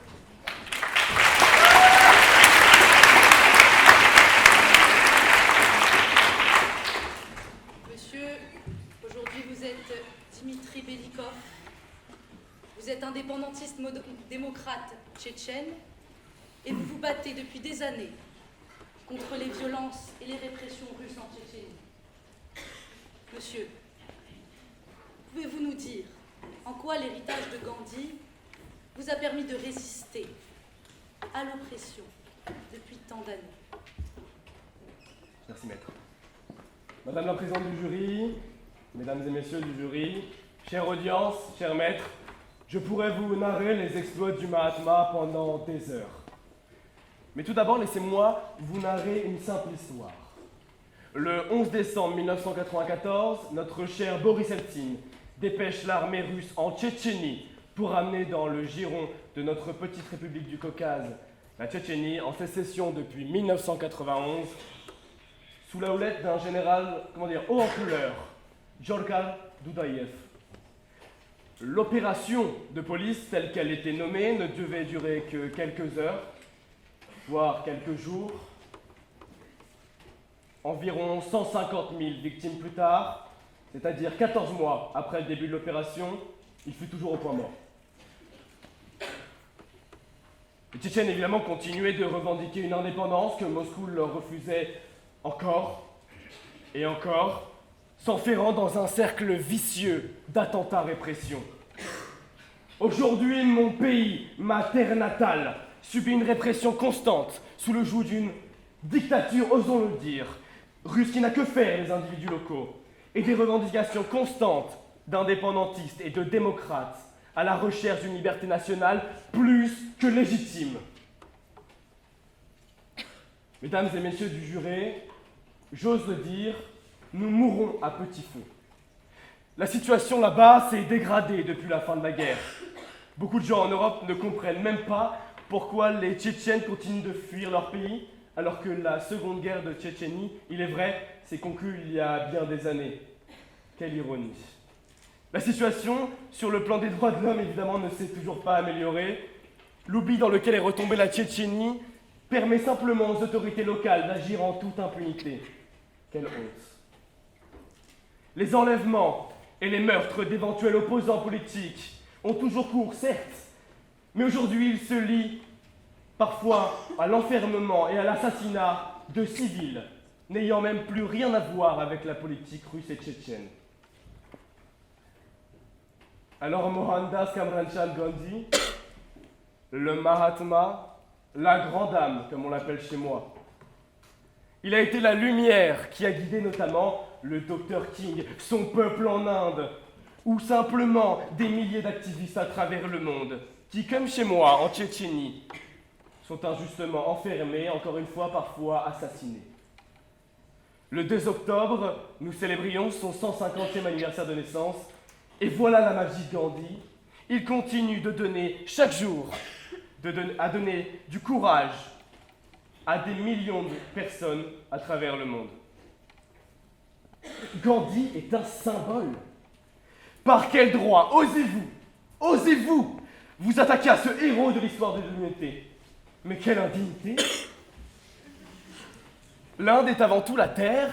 Monsieur, aujourd'hui vous êtes Dimitri Belikov. Vous êtes indépendantiste démocrate tchétchène et vous vous battez depuis des années contre les violences et les répressions russes en Tchétchénie. Monsieur, pouvez-vous nous dire en quoi l'héritage de Gandhi vous a permis de résister à l'oppression depuis tant d'années? Merci, maître. Madame la présidente du jury, mesdames et messieurs du jury, chère audience, cher maître, je pourrais vous narrer les exploits du Mahatma pendant des heures. Mais tout d'abord, laissez-moi vous narrer une simple histoire. Le 11 décembre 1994, notre cher Boris Eltsine dépêche l'armée russe en Tchétchénie pour amener dans le giron de notre petite république du Caucase, la Tchétchénie, en sécession depuis 1991, sous la houlette d'un général, haut en couleur, Djorkal Doudaïev. L'opération de police, telle qu'elle était nommée, ne devait durer que quelques heures, voire quelques jours. Environ 150 000 victimes plus tard, c'est-à-dire 14 mois après le début de l'opération, il fut toujours au point mort. Les Tchétchènes, évidemment, continuaient de revendiquer une indépendance que Moscou leur refusait encore et encore, s'enferrant dans un cercle vicieux d'attentats-répression. Aujourd'hui, mon pays, ma terre natale, subit une répression constante sous le joug d'une dictature, osons le dire, russe qui n'a que faire les individus locaux, et des revendications constantes d'indépendantistes et de démocrates à la recherche d'une liberté nationale plus que légitime. Mesdames et messieurs du jury, j'ose le dire, nous mourrons à petit feu. La situation là-bas s'est dégradée depuis la fin de la guerre. Beaucoup de gens en Europe ne comprennent même pas pourquoi les Tchétchènes continuent de fuir leur pays alors que la seconde guerre de Tchétchénie, il est vrai, s'est conclue il y a bien des années. Quelle ironie. La situation, sur le plan des droits de l'homme, évidemment, ne s'est toujours pas améliorée. L'oubli dans lequel est retombée la Tchétchénie permet simplement aux autorités locales d'agir en toute impunité. Quelle honte. Les enlèvements et les meurtres d'éventuels opposants politiques ont toujours cours, certes, mais aujourd'hui ils se lient parfois à l'enfermement et à l'assassinat de civils, n'ayant même plus rien à voir avec la politique russe et tchétchène. Alors Mohandas Karamchand Gandhi, le Mahatma, la grande âme, comme on l'appelle chez moi, il a été la lumière qui a guidé notamment le Dr King, son peuple en Inde, ou simplement des milliers d'activistes à travers le monde, qui, comme chez moi, en Tchétchénie, sont injustement enfermés, encore une fois, parfois assassinés. Le 2 octobre, nous célébrions son 150e anniversaire de naissance, et voilà la magie de Gandhi. Il continue de donner chaque jour, à donner du courage à des millions de personnes à travers le monde. Gandhi est un symbole. Par quel droit osez-vous vous attaquer à ce héros de l'histoire de l'humanité? Mais quelle indignité! L'Inde est avant tout la terre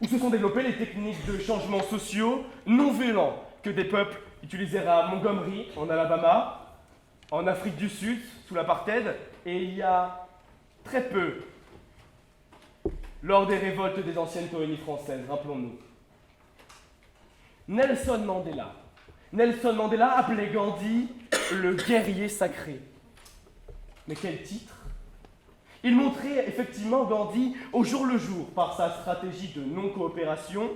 où se sont développées les techniques de changements sociaux non violents que des peuples utilisèrent à Montgomery, en Alabama, en Afrique du Sud, sous l'apartheid, et il y a très peu, lors des révoltes des anciennes colonies françaises, rappelons-nous. Nelson Mandela appelait Gandhi le guerrier sacré. Mais quel titre! Il montrait effectivement Gandhi au jour le jour par sa stratégie de non-coopération,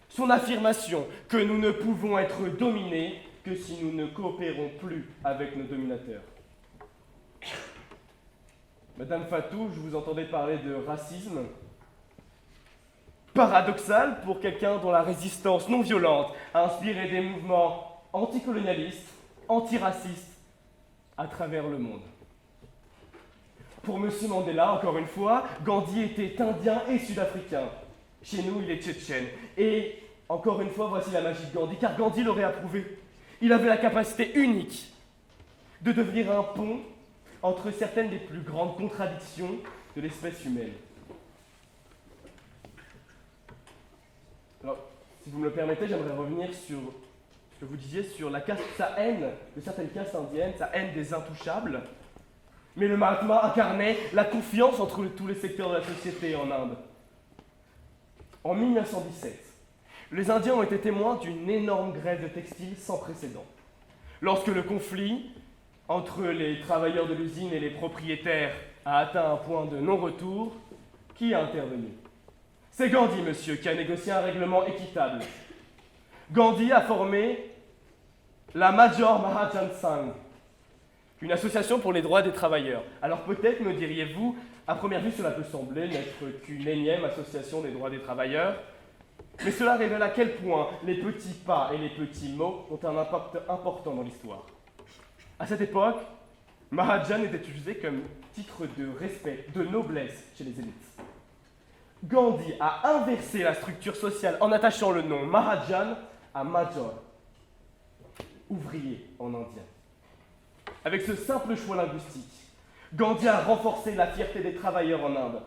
son affirmation que nous ne pouvons être dominés que si nous ne coopérons plus avec nos dominateurs. Madame Fatou, je vous entendais parler de racisme. Paradoxal pour quelqu'un dont la résistance non violente a inspiré des mouvements anticolonialistes, antiracistes à travers le monde. Pour M. Mandela, encore une fois, Gandhi était indien et sud-africain. Chez nous, il est tchétchène. Et encore une fois, voici la magie de Gandhi, car Gandhi l'aurait approuvé. Il avait la capacité unique de devenir un pont entre certaines des plus grandes contradictions de l'espèce humaine. Alors, si vous me le permettez, j'aimerais revenir sur ce que vous disiez sur sa haine de certaines castes indiennes, sa haine des intouchables. Mais le Mahatma incarnait la confiance entre tous les secteurs de la société en Inde. En 1917, les Indiens ont été témoins d'une énorme grève de textile sans précédent. Lorsque le conflit entre les travailleurs de l'usine et les propriétaires a atteint un point de non-retour, qui a intervenu? C'est Gandhi, monsieur, qui a négocié un règlement équitable. Gandhi a formé la Major Mahajan Sangh, une association pour les droits des travailleurs. Alors peut-être me diriez-vous, à première vue cela peut sembler n'être qu'une énième association des droits des travailleurs, mais cela révèle à quel point les petits pas et les petits mots ont un impact important dans l'histoire. À cette époque, Mahajan était utilisé comme titre de respect, de noblesse chez les élites. Gandhi a inversé la structure sociale en attachant le nom Mahajan à Major, ouvrier en indien. Avec ce simple choix linguistique, Gandhi a renforcé la fierté des travailleurs en Inde.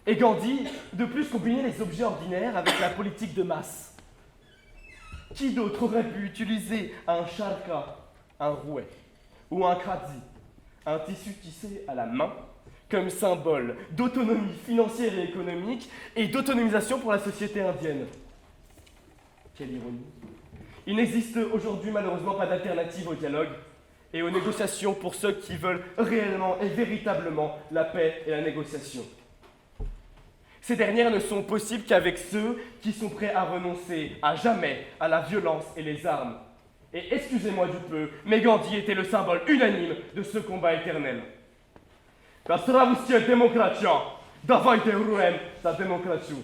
Et Gandhi, de plus, combinait les objets ordinaires avec la politique de masse. Qui d'autre aurait pu utiliser un charka, un rouet, ou un kradzi, un tissu tissé à la main, comme symbole d'autonomie financière et économique et d'autonomisation pour la société indienne? Quelle ironie! Il n'existe aujourd'hui malheureusement pas d'alternative au dialogue et aux négociations pour ceux qui veulent réellement et véritablement la paix et la négociation. Ces dernières ne sont possibles qu'avec ceux qui sont prêts à renoncer à jamais à la violence et les armes. Et excusez-moi du peu, mais Gandhi était le symbole unanime de ce combat éternel. Zdravstvuyte demokratia, dawajte ruem za demokrację.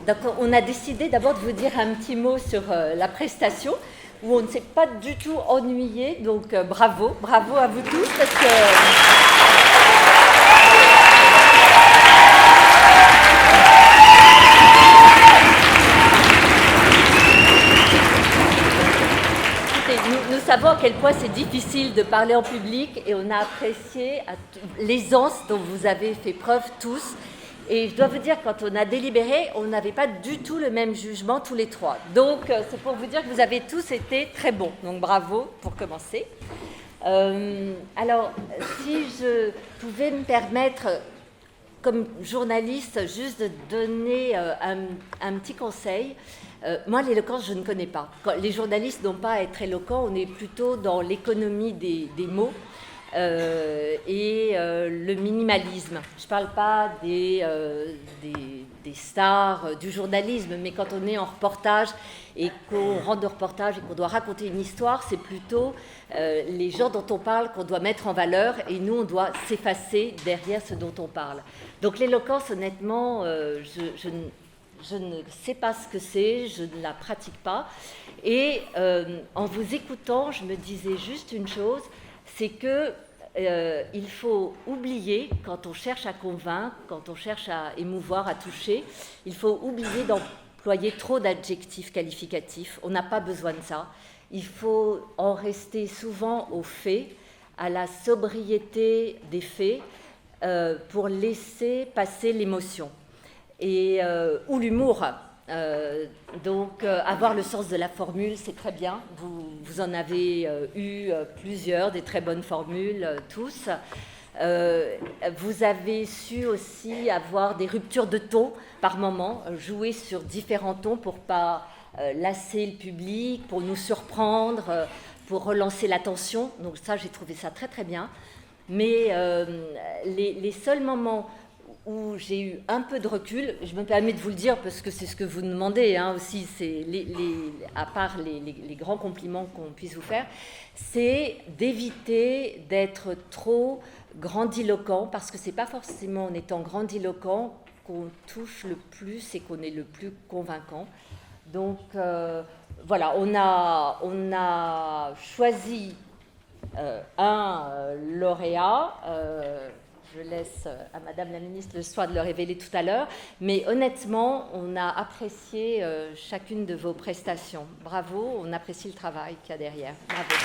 Donc on a décidé d'abord de vous dire un petit mot sur la prestation, où on ne s'est pas du tout ennuyé, donc bravo à vous tous, parce que... Nous savons à quel point c'est difficile de parler en public et on a apprécié l'aisance dont vous avez fait preuve tous. Et je dois vous dire, quand on a délibéré, on n'avait pas du tout le même jugement tous les trois. Donc c'est pour vous dire que vous avez tous été très bons. Donc bravo pour commencer. Alors, si je pouvais me permettre, comme journaliste, juste de donner un petit conseil. Moi, l'éloquence, je ne connais pas. Les journalistes n'ont pas à être éloquents, on est plutôt dans l'économie des mots et le minimalisme. Je ne parle pas des stars du journalisme, mais quand on est en reportage et qu'on rentre de reportage et qu'on doit raconter une histoire, c'est plutôt les gens dont on parle qu'on doit mettre en valeur et nous, on doit s'effacer derrière ce dont on parle. Donc l'éloquence, honnêtement, je ne sais pas ce que c'est, je ne la pratique pas. Et en vous écoutant, je me disais juste une chose, c'est que il faut oublier, quand on cherche à convaincre, quand on cherche à émouvoir, à toucher, il faut oublier d'employer trop d'adjectifs qualificatifs. On n'a pas besoin de ça. Il faut en rester souvent aux faits, à la sobriété des faits, pour laisser passer l'émotion. Ou l'humour. Donc, avoir le sens de la formule, c'est très bien. Vous en avez eu plusieurs, des très bonnes formules, tous. Vous avez su aussi avoir des ruptures de ton par moment, jouer sur différents tons pour pas lasser le public, pour nous surprendre, pour relancer l'attention. Donc ça, j'ai trouvé ça très très bien. Mais les seuls moments où j'ai eu un peu de recul, je me permets de vous le dire parce que c'est ce que vous demandez aussi, c'est à part les grands compliments qu'on puisse vous faire, c'est d'éviter d'être trop grandiloquent, parce que c'est pas forcément en étant grandiloquent qu'on touche le plus et qu'on est le plus convaincant. Donc voilà, on a choisi un lauréat. Je laisse à Madame la Ministre le soin de le révéler tout à l'heure. Mais honnêtement, on a apprécié chacune de vos prestations. Bravo, on apprécie le travail qu'il y a derrière. Bravo.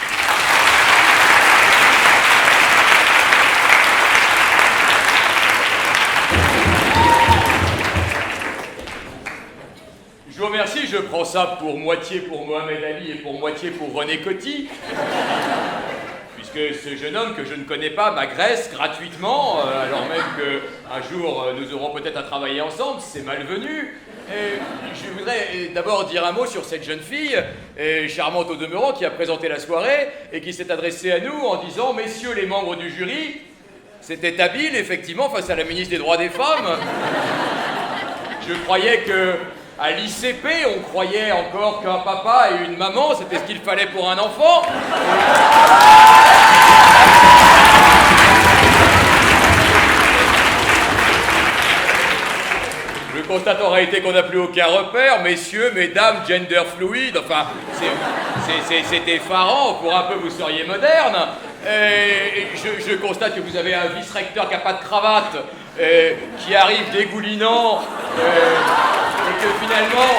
Je vous remercie, je prends ça pour moitié pour Mohamed Ali et pour moitié pour René Coty. Puisque ce jeune homme que je ne connais pas m'agresse gratuitement, alors même qu'un jour nous aurons peut-être à travailler ensemble, c'est malvenu. Et je voudrais d'abord dire un mot sur cette jeune fille, charmante au demeurant, qui a présenté la soirée et qui s'est adressée à nous en disant « Messieurs les membres du jury, c'était habile, effectivement, face à la ministre des Droits des Femmes. Je croyais que à l'ICP, on croyait encore qu'un papa et une maman, c'était ce qu'il fallait pour un enfant. Le constat aura été qu'on n'a plus aucun repère, messieurs, mesdames, gender fluide, enfin, c'est effarant, pour un peu vous seriez moderne. Je constate que vous avez un vice-recteur qui n'a pas de cravate, qui arrive dégoulinant, et que finalement...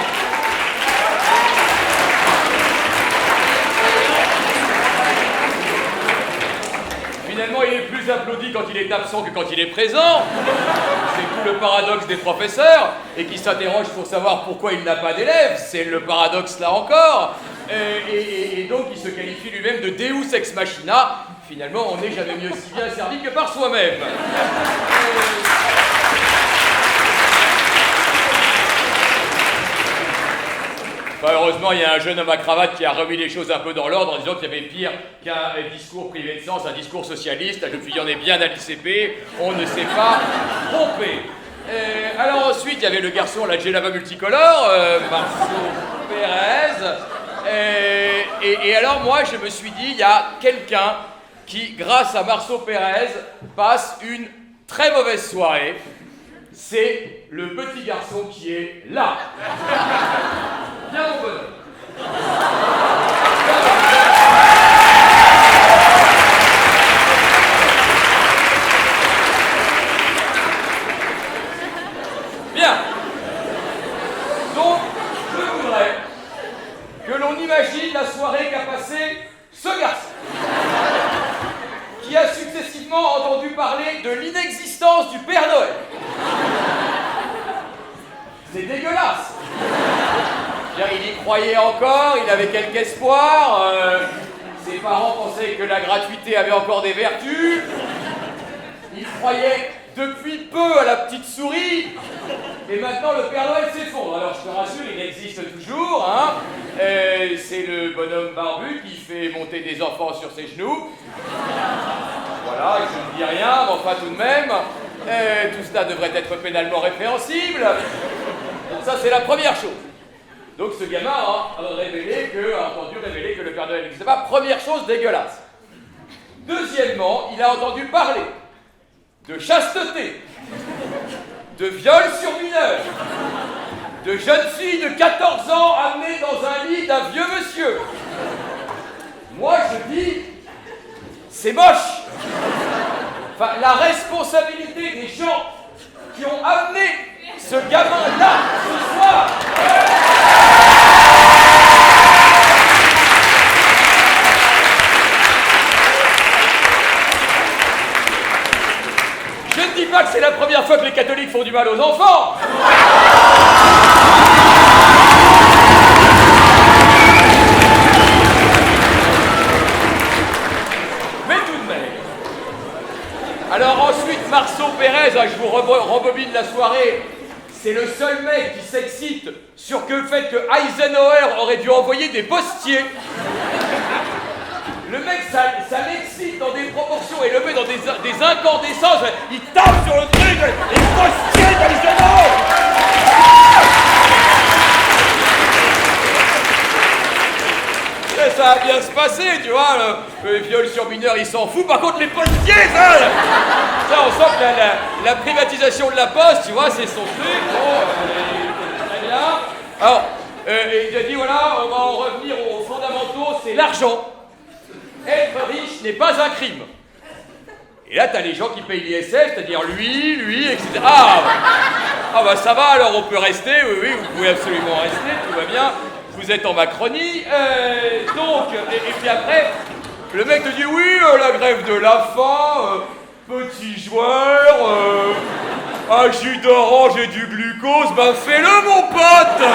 Finalement, il est plus applaudi quand il est absent que quand il est présent. C'est tout le paradoxe des professeurs, et qui s'interrogent pour savoir pourquoi il n'a pas d'élèves. C'est le paradoxe là encore. Et donc, il se qualifie lui-même de Deus ex machina. Finalement, on n'est jamais mieux si bien servi que par soi-même. Enfin, heureusement, il y a un jeune homme à cravate qui a remis les choses un peu dans l'ordre en disant qu'il y avait pire qu'un discours privé de sens, un discours socialiste. La jeune fille en est bien à l'ICP, on ne s'est pas trompé. Alors ensuite, il y avait le garçon, la Djellaba multicolore, Marceau Pérez. Et alors moi, je me suis dit, il y a quelqu'un qui, grâce à Marceau Pérez, passe une très mauvaise soirée. c'est le petit garçon qui est là. Viens mon bonhomme. Bien. Donc, je voudrais que l'on imagine la soirée qu'a passée ce garçon, qui a successivement entendu parler de l'inexistence du Père Noël. C'est dégueulasse. Il y croyait encore, il avait quelque espoir. Ses parents pensaient que la gratuité avait encore des vertus. Il croyait depuis peu à la petite souris. Et maintenant, le Père Noël s'effondre. Alors, je te rassure, il existe toujours, hein. C'est le bonhomme barbu qui fait monter des enfants sur ses genoux. Voilà, je ne dis rien, mais enfin, tout de même, tout cela devrait être pénalement répréhensible. Donc ça, c'est la première chose. Donc, ce gamin a entendu révéler que le Père Noël n'existait pas. Première chose dégueulasse. Deuxièmement, il a entendu parler de chasteté, de viol sur mineurs, de jeunes filles de 14 ans amenées dans un lit d'un vieux monsieur. Moi, je dis, c'est moche. Enfin, la responsabilité des gens qui ont amené ce gamin-là ce soir. Je ne dis pas que c'est la première fois que les catholiques font du mal aux enfants. Mais tout de même. Alors ensuite, Marceau Pérez, je vous rembobine la soirée, c'est le seul mec qui s'excite sur le fait que Eisenhower aurait dû envoyer des postiers. Le mec, ça l'excite dans des proportions et le met dans des incandescences. Il tape sur le truc, les postiers d'Eisenhower. Ça va bien se passer, tu vois, le viol sur mineur, il s'en fout. Par contre, les postiers, ça on sent que la privatisation de la poste, tu vois, c'est son truc. Bon, très bien. Alors, il a dit, voilà, on va en revenir aux fondamentaux, c'est l'argent. Être riche n'est pas un crime. Et là, t'as les gens qui payent l'ISF, c'est-à-dire lui, etc. Ah bah ça va, alors on peut rester, oui, vous pouvez absolument rester, tout va bien. Vous êtes en Macronie, donc, et puis après, le mec te dit, oui, la grève de la faim, petit joueur, un jus d'orange et du glucose, ben fais-le mon pote.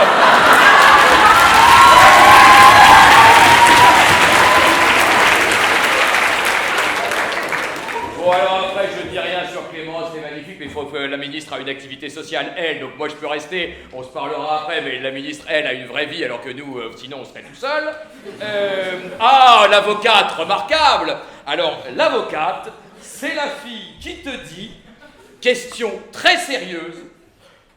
Bon alors après je dis rien sur Clémence, c'est magnifique, mais il faut que la ministre a une activité sociale, elle, donc moi je peux rester, on se parlera après, mais la ministre, elle, a une vraie vie, alors que nous, sinon on serait tout seul. L'avocate, remarquable. Alors l'avocate, c'est la fille qui te dit, question très sérieuse,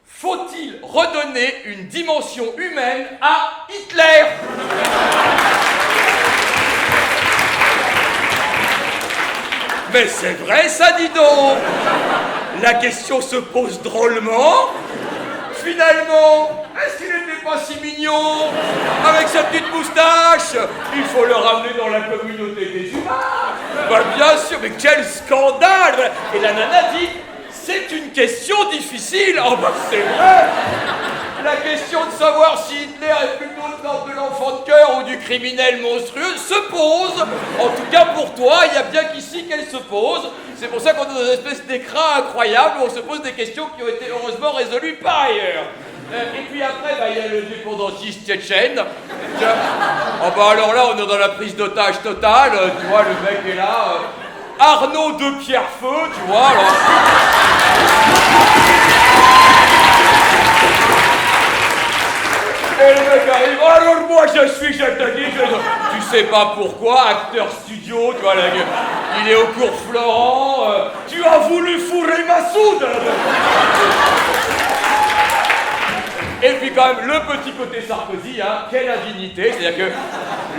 faut-il redonner une dimension humaine à Hitler? Mais c'est vrai ça, dis donc. La question se pose drôlement. Finalement, est-ce qu'il n'était pas si mignon? Avec sa petite moustache. Il faut le ramener dans la communauté des humains. Bah bien sûr, mais quel scandale. Et la nana dit, c'est une question difficile. Oh bah c'est vrai. La question de savoir si Hitler est plutôt de l'enfant de cœur ou du criminel monstrueux se pose. En tout cas pour toi, il y a bien qu'ici qu'elle se pose. C'est pour ça qu'on est dans une espèce d'écran incroyable où on se pose des questions qui ont été heureusement résolues par ailleurs. Et puis après, il y a le dépendantiste tchétchène. Oh bah alors là, on est dans la prise d'otage totale. Tu vois, le mec est là. Arnaud de Pierrefeu, tu vois. Alors... Et le mec arrive, alors moi je suis, je te dis, tu sais pas pourquoi, acteur studio, tu vois, là, il est au cours Florent, tu as voulu fourrer Massoud. Et puis quand même, le petit côté Sarkozy, hein, quelle indignité, c'est-à-dire que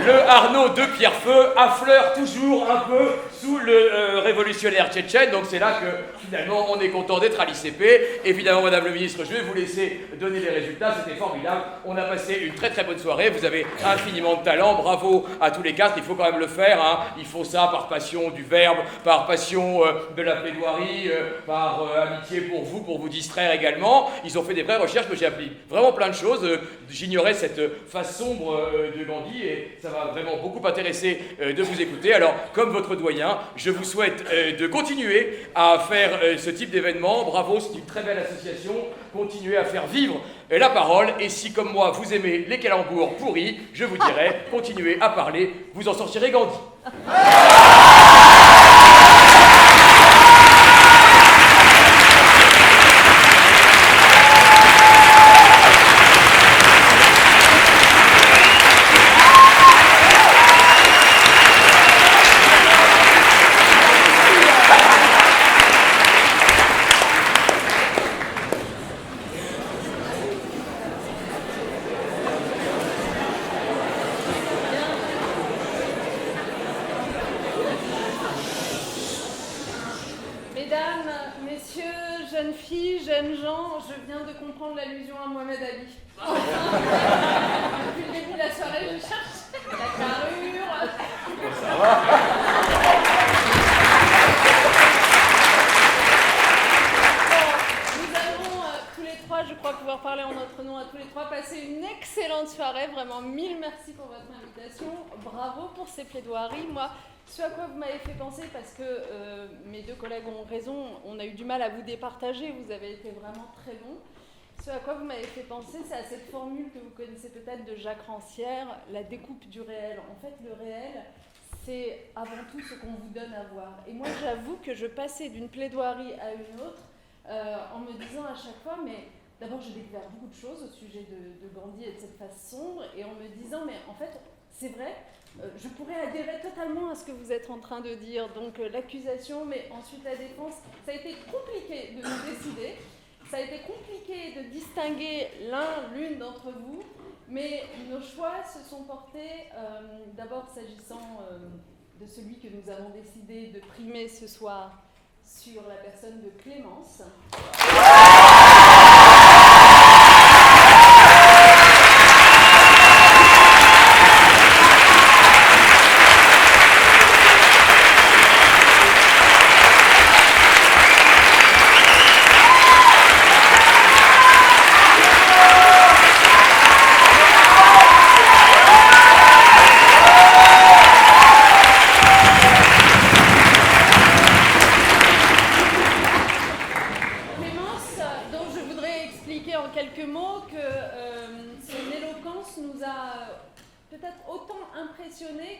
le Arnaud de Pierrefeu affleure toujours un peu sous le révolutionnaire tchétchène. Donc c'est là que finalement on est content d'être à l'ICP. Évidemment, Madame le Ministre, je vais vous laisser donner les résultats. C'était formidable. On a passé une très très bonne soirée. Vous avez infiniment de talent. Bravo à tous les quatre. Il faut quand même le faire. Hein. Il faut ça par passion du verbe, par passion de la plaidoirie, par amitié pour vous distraire également. Ils ont fait des vraies recherches, mais j'ai appris vraiment plein de choses. J'ignorais cette face sombre de Gandhi et ça m'a vraiment beaucoup intéressé de vous écouter. Alors, comme votre doyen, je vous souhaite de continuer à faire ce type d'événement. Bravo, c'est une très belle association. Continuez à faire vivre la parole. Et si, comme moi, vous aimez les calembours pourris, je vous dirais, continuez à parler, vous en sortirez Gandhi. Jeunes filles, jeunes gens, je viens de comprendre l'allusion à Mohamed Ali. Depuis le début de la soirée, je cherche la carrure. Ça va. Nous allons tous les trois, je crois pouvoir parler en notre nom à tous les trois, passer une excellente soirée. Vraiment, mille merci pour votre invitation. Bravo pour ces plaidoiries. Moi, ce à quoi vous m'avez fait penser, parce que mes deux collègues ont raison, on a eu du mal à vous départager, vous avez été vraiment très bons. Ce à quoi vous m'avez fait penser, c'est à cette formule que vous connaissez peut-être de Jacques Rancière, la découpe du réel. En fait, le réel, c'est avant tout ce qu'on vous donne à voir. Et moi, j'avoue que je passais d'une plaidoirie à une autre en me disant à chaque fois, mais d'abord, j'ai découvert beaucoup de choses au sujet de Gandhi et de cette face sombre, et en me disant, mais en fait, c'est vrai, je pourrais adhérer totalement à ce que vous êtes en train de dire. Donc l'accusation, mais ensuite la défense, ça a été compliqué de nous décider. Ça a été compliqué de distinguer l'une d'entre vous, mais nos choix se sont portés d'abord s'agissant de celui que nous avons décidé de primer ce soir sur la personne de Clémence.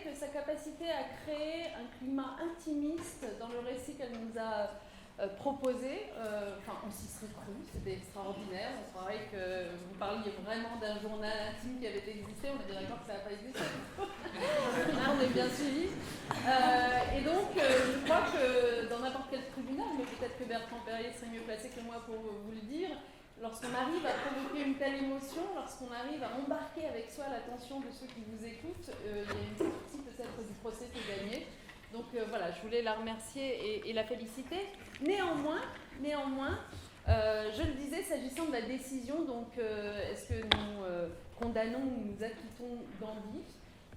Que sa capacité à créer un climat intimiste dans le récit qu'elle nous a proposé. On s'y serait cru, c'était extraordinaire. On croirait que vous parliez vraiment d'un journal intime qui avait existé. On est bien d'accord que ça n'a pas existé. On est bien suivis. Et donc, je crois que dans n'importe quel tribunal, mais peut-être que Bertrand Perrier serait mieux placé que moi pour vous le dire, lorsqu'on arrive à provoquer une telle émotion, lorsqu'on arrive à embarquer avec soi l'attention de ceux qui vous écoutent, il y a une partie peut-être du procès qui est gagnée. Donc voilà, je voulais la remercier et la féliciter. Néanmoins, je le disais, s'agissant de la décision, donc est-ce que nous condamnons ou nous acquittons Gandhi ?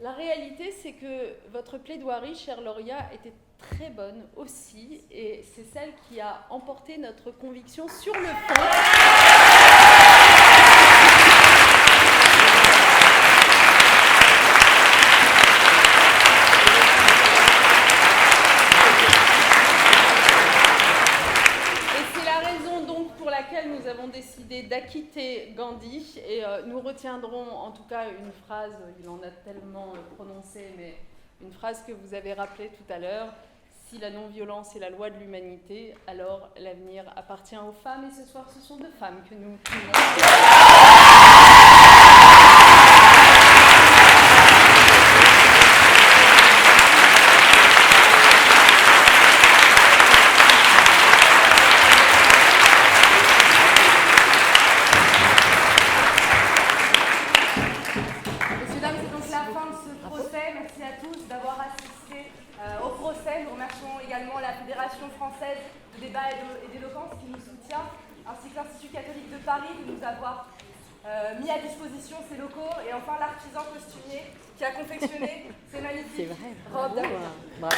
La réalité, c'est que votre plaidoirie, chère Lauria, était très bonne aussi, et c'est celle qui a emporté notre conviction sur le fond. Nous avons décidé d'acquitter Gandhi et nous retiendrons en tout cas une phrase, il en a tellement prononcé, mais une phrase que vous avez rappelée tout à l'heure: si la non-violence est la loi de l'humanité, alors l'avenir appartient aux femmes, et ce soir ce sont 2 femmes que nous primons. à tous d'avoir assisté au procès. Nous remercions également la Fédération française de débat et d'éloquence qui nous soutient, ainsi que l'Institut catholique de Paris de nous avoir mis à disposition ces locaux, et enfin l'artisan costumier qui a confectionné ces magnifiques robes. Bravo.